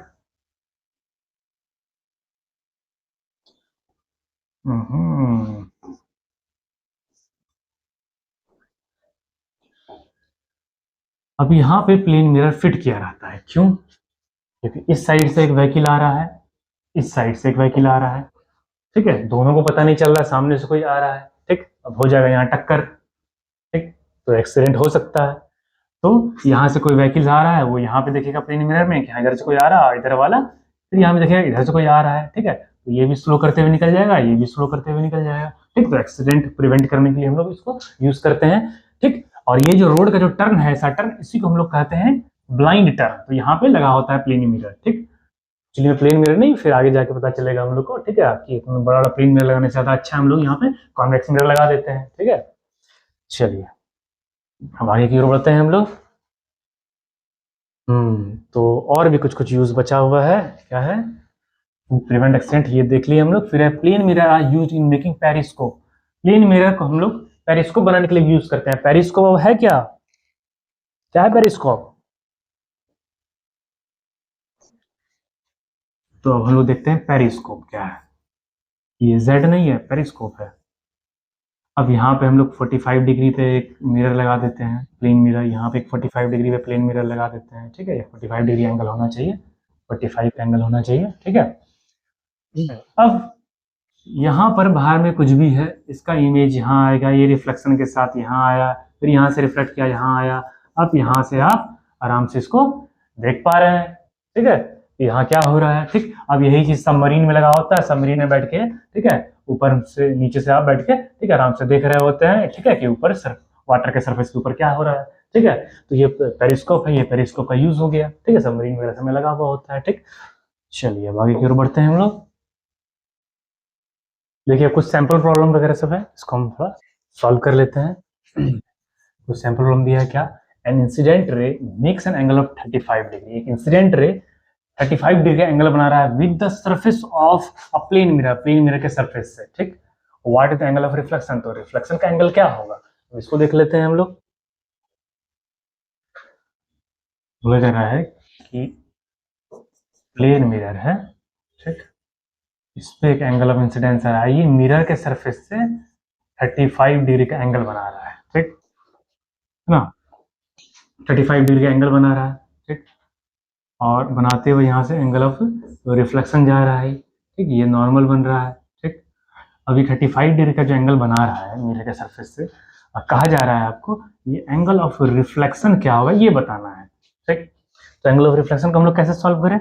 अब यहाँ पे प्लेन मिरर फिट किया रहता है, क्यों? क्योंकि इस साइड से एक व्हीकल आ रहा है, इस साइड से एक व्हीकल आ रहा है, ठीक है। दोनों को पता नहीं चल रहा है सामने से कोई आ रहा है, ठीक। अब हो जाएगा यहाँ टक्कर, ठीक, तो एक्सीडेंट हो सकता है। तो यहाँ से कोई व्हीकल आ रहा है, वो यहाँ पे देखेगा प्लेन मिरर में कि इधर से कोई आ रहा है, इधर वाला, फिर यहाँ पे देखेगा इधर से कोई आ रहा है, ठीक है। तो ये भी स्लो करते हुए निकल जाएगा, ये भी स्लो करते हुए निकल जाएगा, ठीक। तो एक्सीडेंट प्रिवेंट करने के लिए हम लोग इसको यूज करते हैं, ठीक। और ये जो रोड का जो टर्न है, ऐसा टर्न, इसी को हम लोग कहते हैं ब्लाइंड टर्न। तो यहाँ पे लगा होता है प्लेन मिरर, ठीक। चलिए प्लेन मिरर नहीं, फिर आगे जाके पता चलेगा हम लोग को, ठीक है। कि बड़ा बड़ा प्लेन मिरर लगाने से ज्यादा अच्छा हम लोग यहाँ पे कॉन्वेक्स मिरर लगा देते हैं, ठीक है। चलिए अब आगे की ओर बढ़ते हैं हम लोग। तो और भी कुछ कुछ यूज बचा हुआ है, क्या है? प्रिवेंट एक्सीडेंट, ये देख लिए हम लोग। फिर है plane mirror are use in making periscope. Plane mirror को हम लोग पेरिस्कोप बनाने के लिए यूज करते हैं। पेरिस्कोप है क्या? क्या है पेरिस्कोप? तो अब हम लोग देखते हैं पेरिस्कोप क्या है। ये जेड नहीं है, पेरिस्कोप है। अब यहाँ पे हम लोग 45 डिग्री पे एक मिरर लगा देते हैं, प्लेन मिरर। यहाँ पे एक 45 डिग्री पे प्लेन मिरर लगा देते हैं, ठीक है। ये 45 डिग्री एंगल होना चाहिए, 45 एंगल होना चाहिए, ठीक है। अब यहाँ पर बाहर में कुछ भी है, इसका इमेज यहाँ आएगा, ये रिफ्लेक्शन के साथ यहाँ आया, फिर यहाँ से रिफ्लेक्ट किया यहाँ आया। अब यहाँ से आप आराम से इसको देख पा रहे हैं, ठीक है। यहाँ क्या हो रहा है, ठीक। अब यही चीज सबमरीन में लगा होता है, सबमरीन में बैठ के, ठीक है, ऊपर से नीचे से आप बैठ के, ठीक है, आराम से देख रहे होते हैं, ठीक है, कि ऊपर वाटर के सरफेस के ऊपर क्या हो रहा है, ठीक है। तो ये पेरिस्कोप है, ये पेरिस्कोप का यूज हो गया, ठीक है, सबमरीन वगैरह में लगा हुआ होता है, ठीक। चलिए अब आगे की ओर बढ़ते हैं हम लोग। देखिए कुछ सैंपल प्रॉब्लम वगैरह सब है, इसको हम थोड़ा सॉल्व कर लेते हैं। कुछ सैंपल प्रॉब्लम दिया है, क्या? An incident ray makes an angle of 35 degree. एक इंसिडेंट रे 35 डिग्री एंगल बना रहा है with the surface of a plane mirror, plane mirror के सरफेस से, ठीक। What is the angle of reflection? तो रिफ्लेक्शन का एंगल क्या होगा, तो इसको देख लेते हैं हम लोग। बोला जा रहा है कि प्लेन मिरर है, ठीक, इस पे एक एंगल ऑफ इंसिडेंस आ रहा है, ये मिरर के सरफेस से 35 डिग्री का एंगल बना रहा है, ठीक ना। 35 डिग्री का एंगल बना रहा है, ठीक। और बनाते हुए यहाँ से एंगल ऑफ रिफ्लेक्शन जा रहा है, ठीक, ये नॉर्मल बन रहा है, ठीक। अभी 35 डिग्री का जो एंगल बना रहा है मिरर के सरफेस से, कहा जा रहा है आपको ये एंगल ऑफ रिफ्लेक्शन क्या होगा ये बताना है, ठीक। तो एंगल ऑफ रिफ्लेक्शन को हम लोग कैसे सॉल्व करें?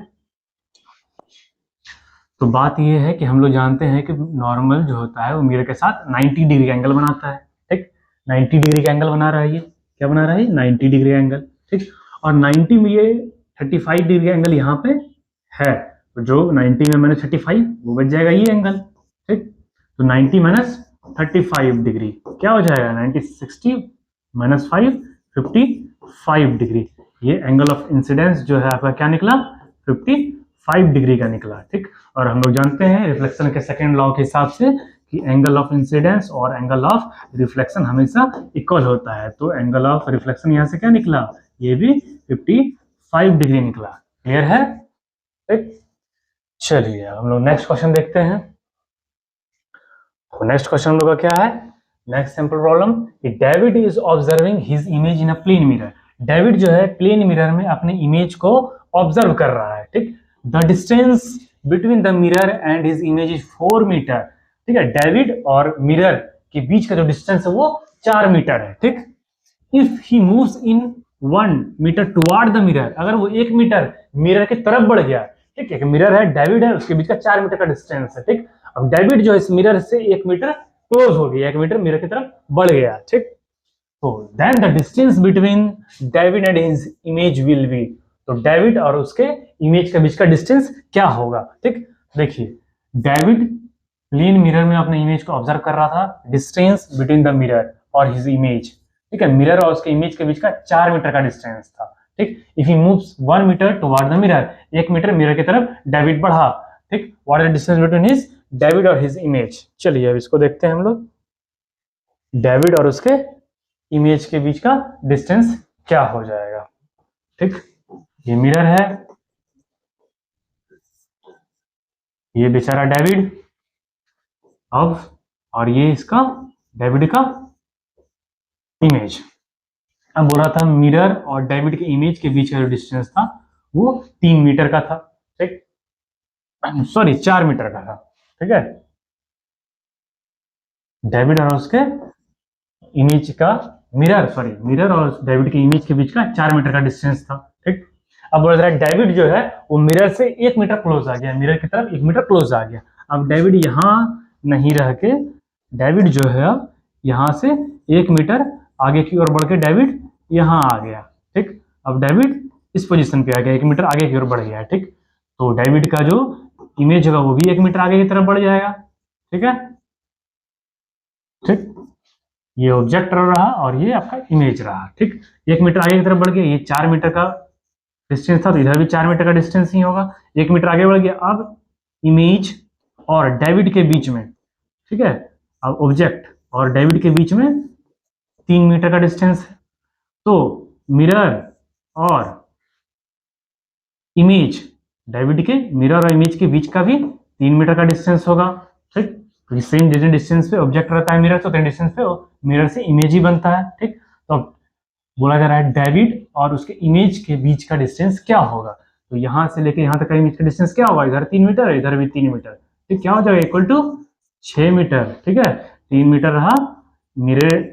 तो बात ये है कि हम लोग जानते हैं कि नॉर्मल जो होता है वो मिरर के साथ 90 डिग्री का एंगल बनाता है, ठीक। 90 डिग्री का एंगल बना रहा है, ये क्या बना रहा है? 90 डिग्री एंगल, ठीक। और 90 में ये 35 डिग्री एंगल यहाँ पे है, तो जो 90 में माइनस 35 वो बच जाएगा ये एंगल, ठीक। तो 90 माइनस 35 डिग्री क्या हो जाएगा? 90 60 माइनस 5 55 डिग्री। ये एंगल ऑफ इंसिडेंस जो है आपका क्या निकला? 55 डिग्री का निकला, ठीक। और हम लोग जानते हैं रिफ्लेक्शन के सेकेंड लॉ के हिसाब से कि एंगल ऑफ इंसिडेंस और एंगल ऑफ रिफ्लेक्शन हमेशा इक्वल होता है। तो एंगल ऑफ रिफ्लेक्शन यहाँ से क्या निकला? ये भी 55 डिग्री निकला। क्लियर है, ठीक। चलिए हम लोग नेक्स्ट क्वेश्चन देखते हैं। तो नेक्स्ट क्वेश्चन हम लोग का क्या है? Next sample problem, David is observing his image in a plane mirror. David जो है प्लेन मिरर में अपने इमेज को ऑब्जर्व कर रहा है, ठीक। The distance between the mirror and his image is 4 metre, ठीक है। डेविड और मिरर के बीच का जो डिस्टेंस है वो 4 मीटर है, ठीक। If he moves in 1 metre toward the mirror, अगर वो 1 मीटर मिरर की तरफ बढ़ गया, ठीक है, एक मिरर है, डेविड है, उसके बीच का 4 मीटर का डिस्टेंस है। ठीक, अब डेविड जो है इस मिरर से 1 मीटर क्लोज हो गया, 1 मीटर मिरर की तरफ बढ़ गया। ठीक, तो then the distance between David and his image will be, तो डेविड और उसके इमेज के बीच का डिस्टेंस क्या होगा। ठीक, देखिए डेविड प्लेन मिरर में अपने इमेज को ऑब्जर्व कर रहा था, डिस्टेंस बिटवीन द मिरर और हिज इमेज, ठीक है, मिरर और उसके इमेज के बीच का 4 मीटर का डिस्टेंस था। ठीक, if he moves 1 metre toward the mirror, 1 metre mirror की तरफ डेविड बढ़ा। ठीक, what is the distance between his David और हिज इमेज। चलिए अब इसको देखते हैं हम लोग, डेविड और उसके इमेज के बीच का डिस्टेंस क्या हो जाएगा। ठीक, ये मिरर है, ये बेचारा डेविड, अब और ये इसका डेविड का इमेज। अब बोला था मिरर और डेविड के इमेज के बीच का जो डिस्टेंस था वो 3 मीटर का था। ठीक, सॉरी 4 मीटर का था। ठीक है, डेविड और उसके इमेज का मिरर और डेविड के इमेज के बीच का 4 मीटर का डिस्टेंस था। ठीक, अब बोल रहा है डेविड जो है वो मिरर से 1 मीटर क्लोज आ गया, मिरर की तरफ 1 मीटर क्लोज आ गया। अब डेविड यहां नहीं रह के, डेविड जो है अब यहां से 1 मीटर आगे की ओर बढ़ के डेविड यहां आ गया। ठीक, अब डेविड इस पोजीशन पे आ गया, 1 मीटर आगे की ओर बढ़ गया। ठीक, तो डेविड का जो इमेज होगा वो भी 1 मीटर आगे की तरफ बढ़ जाएगा। ठीक है, ठीक, ये ऑब्जेक्ट रहा और ये आपका इमेज रहा। ठीक, 1 मीटर आगे की तरफ बढ़ गया, ये 4 मीटर का डिस्टेंस था तो इधर भी 4 मीटर का डिस्टेंस ही होगा। 1 मीटर आगे बढ़ गया, अब इमेज और डेविड के बीच में, ठीक है, अब ऑब्जेक्ट और डेविड के बीच में 3 मीटर का डिस्टेंस है, तो मिरर और इमेज, डेविड के मिरर और इमेज के बीच का भी 3 मीटर का डिस्टेंस होगा। ठीक, तो सेम जितने डिस्टेंस पे ऑब्जेक्ट रहता है मिरर से, उतने डिस्टेंस पे मिरर से इमेज ही बनता है। ठीक, तो बोला जा रहा है डेविड और उसके इमेज के बीच का डिस्टेंस क्या होगा, तो यहां से लेके यहां तक का इमेज का डिस्टेंस क्या होगा, इधर 3 मीटर है, इधर भी 3 मीटर। ठीक, क्या हो जाएगा, इक्वल टू 6 मीटर। ठीक है, 3 मीटर रहा मिरर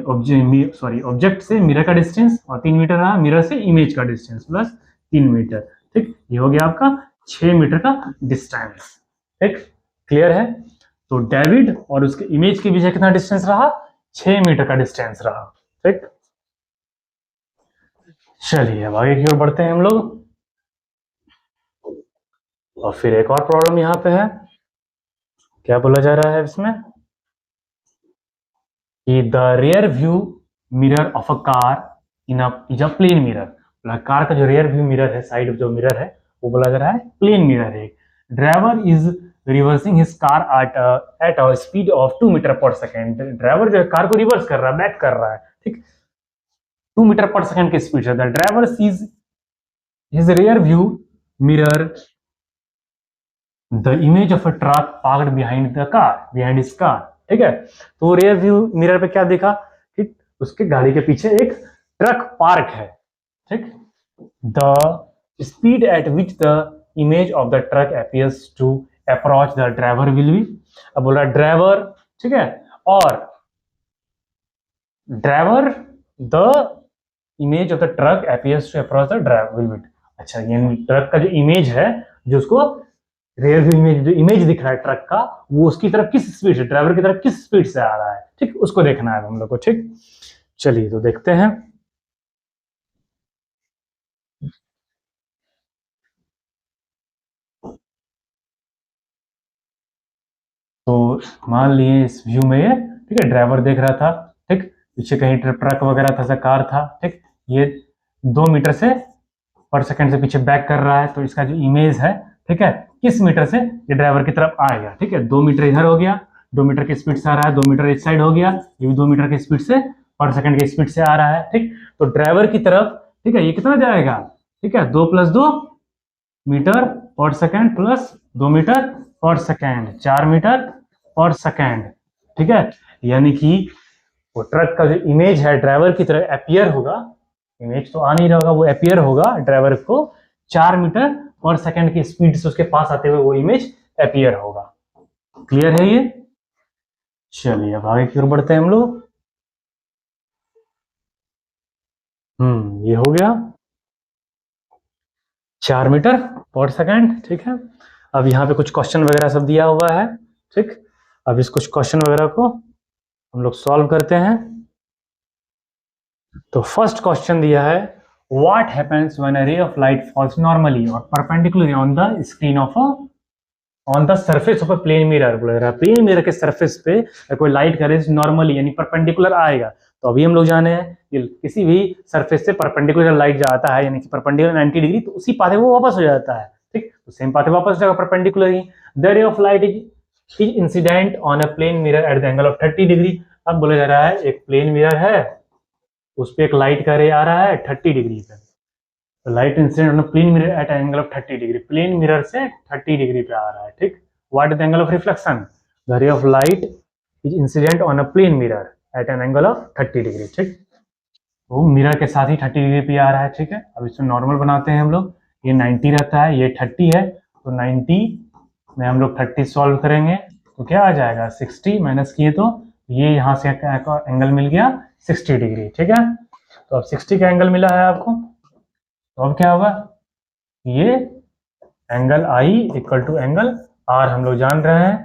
ऑब्जेक्ट से मिरर का डिस्टेंस, और 3 मीटर रहा मिरर से इमेज का डिस्टेंस प्लस 3 मीटर। ठीक, ये हो गया आपका 6 मीटर का डिस्टेंस। ठीक, क्लियर है, तो डेविड और उसके इमेज के बीच कितना डिस्टेंस रहा, 6 मीटर का डिस्टेंस रहा। ठीक, चलिए अब आगे की ओर बढ़ते हैं हम लोग, और फिर एक और प्रॉब्लम यहां पे है। क्या बोला जा रहा है इसमें कि the rear view mirror of a car is a plane mirror, car का जो रियर व्यू मिरर है, साइड जो मिरर है वो बोला जा रहा है प्लेन मिरर है। Driver is reversing his car at a speed of 2 metre per second, driver जो है कार को रिवर्स कर रहा है, बैक कर रहा है। ठीक, 2 मीटर पर सेकेंड की स्पीड से। The driver sees his rear view mirror the image of a truck parked behind the car, behind his car. ठीक है, तो रियर व्यू मिरर पे क्या देखा कि उसके गाड़ी के पीछे एक ट्रक पार्क है। ठीक, the speed at which the image of the truck appears to approach the driver will be, अब बोल रहा ड्राइवर, ठीक है, और driver the image of the truck appears to approach the driver will be. अच्छा, ये ट्रक का जो इमेज है, जो उसको रियर व्यू इमेज, जो इमेज दिख रहा है ट्रक का, वो उसकी तरफ किस स्पीड से, ड्राइवर की तरफ किस स्पीड से आ रहा है। ठीक, उसको देखना है हम लोग को। ठीक, चलिए तो देखते हैं। तो मान लिए इस व्यू में ये, ठीक है, ड्राइवर देख रहा था, ठीक, पीछे कहीं ट्रक वगैरह था, कार था। ठीक, ये 2 मीटर से पर सेकंड से पीछे बैक कर रहा है, तो इसका जो इमेज है, ठीक है, किस मीटर से ये ड्राइवर की तरफ आएगा। ठीक है, 2 मीटर इधर हो गया, 2 मीटर की स्पीड से आ रहा है, 2 मीटर इस साइड हो गया, ये भी 2 मीटर की स्पीड से पर सेकंड की स्पीड से आ रहा है। ठीक, तो ड्राइवर की तरफ, ठीक है, ये कितना जाएगा, ठीक है, 2 + 2 मीटर पर सेकंड प्लस 2 मीटर पर सेकंड, 4 मीटर पर सेकंड। ठीक है, यानी कि वो ट्रक का जो इमेज है ड्राइवर की तरफ अपीयर होगा, इमेज तो आ नहीं रहा होगा, वो अपीयर होगा ड्राइवर को 4 मीटर पर सेकंड की स्पीड से उसके पास आते हुए वो इमेज अपीयर होगा। क्लियर है ये, चलिए अब आगे की ओर बढ़ते हैं हम लोग। ये हो गया। 4 मीटर पर सेकेंड, ठीक है। अब यहाँ पे कुछ क्वेश्चन वगैरह सब दिया हुआ है, ठीक। अब इस कुछ क्वेश्चन वगैरह को हम लोग सॉल्व करते हैं। तो फर्स्ट क्वेश्चन दिया है, what happens when a ray of light falls normally और perpendicularly on the screen of on the surface of a plane mirror. बोल रहा है प्लेन मिरर के सरफेस पे कोई लाइट का रेज नॉर्मली यानी परपेंडिकुलर आएगा। तो अभी हम लोग जाने हैं कि किसी भी सरफेस से परपेंडिकुलर लाइट जाता है यानी कि परपेंडिकुलर 90 डिग्री, तो उसी पाथे वो वापस हो जाता है, ठीक। तो सेम पाथे वापस जाएगा परपेंडिकुलर ही। The ray of light is incident on a plane mirror at the angle of 30 degree. अब बोला जा रहा है एक प्लेन मिरर है, उस पर एक लाइट का रे आ रहा है 30 डिग्री पे। तो light incident on plane mirror at angle of 30 degree, plane mirror से 30 डिग्री पे आ रहा है, ठीक। What is the angle of reflection? The ray of light is incident on a plane mirror at an angle of 30 degree, ठीक। वो mirror के साथ ही 30 डिग्री पे आ रहा है, ठीक है। अब इसमें नॉर्मल बनाते हैं हम लोग। ये 90 रहता है, ये 30 है, तो 90 में हम लोग 30 सॉल्व करेंगे तो क्या आ जाएगा 60 माइनस किए तो ये यहाँ से एंगल मिल गया 60 डिग्री, ठीक है। तो अब 60 का एंगल मिला है आपको, तो अब क्या होगा, ये angle I equal to angle r हम लोग जान रहे हैं,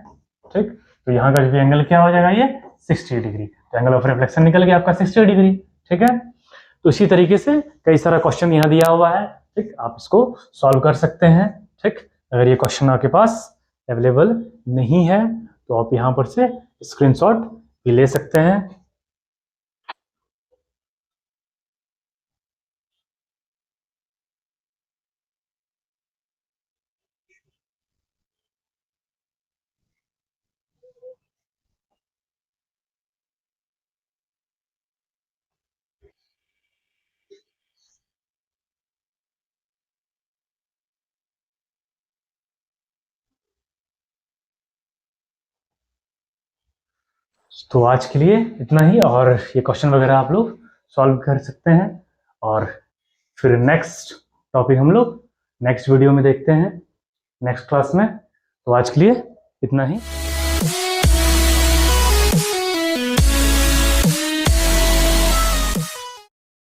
ठीक। तो यहाँ का जो एंगल क्या हो जाएगा, ये 60 डिग्री। तो एंगल ऑफ रिफ्लेक्शन निकल गया आपका 60 डिग्री, ठीक है। तो इसी तरीके से कई सारा क्वेश्चन यहाँ दिया हुआ है, ठीक। आप इसको सॉल्व कर सकते हैं, ठीक। अगर ये क्वेश्चन आपके पास अवेलेबल नहीं है तो आप यहाँ पर से स्क्रीनशॉट भी ले सकते हैं। तो आज के लिए इतना ही, और ये क्वेश्चन वगैरह आप लोग सॉल्व कर सकते हैं, और फिर नेक्स्ट टॉपिक हम लोग नेक्स्ट वीडियो में देखते हैं, नेक्स्ट क्लास में। तो आज के लिए इतना ही।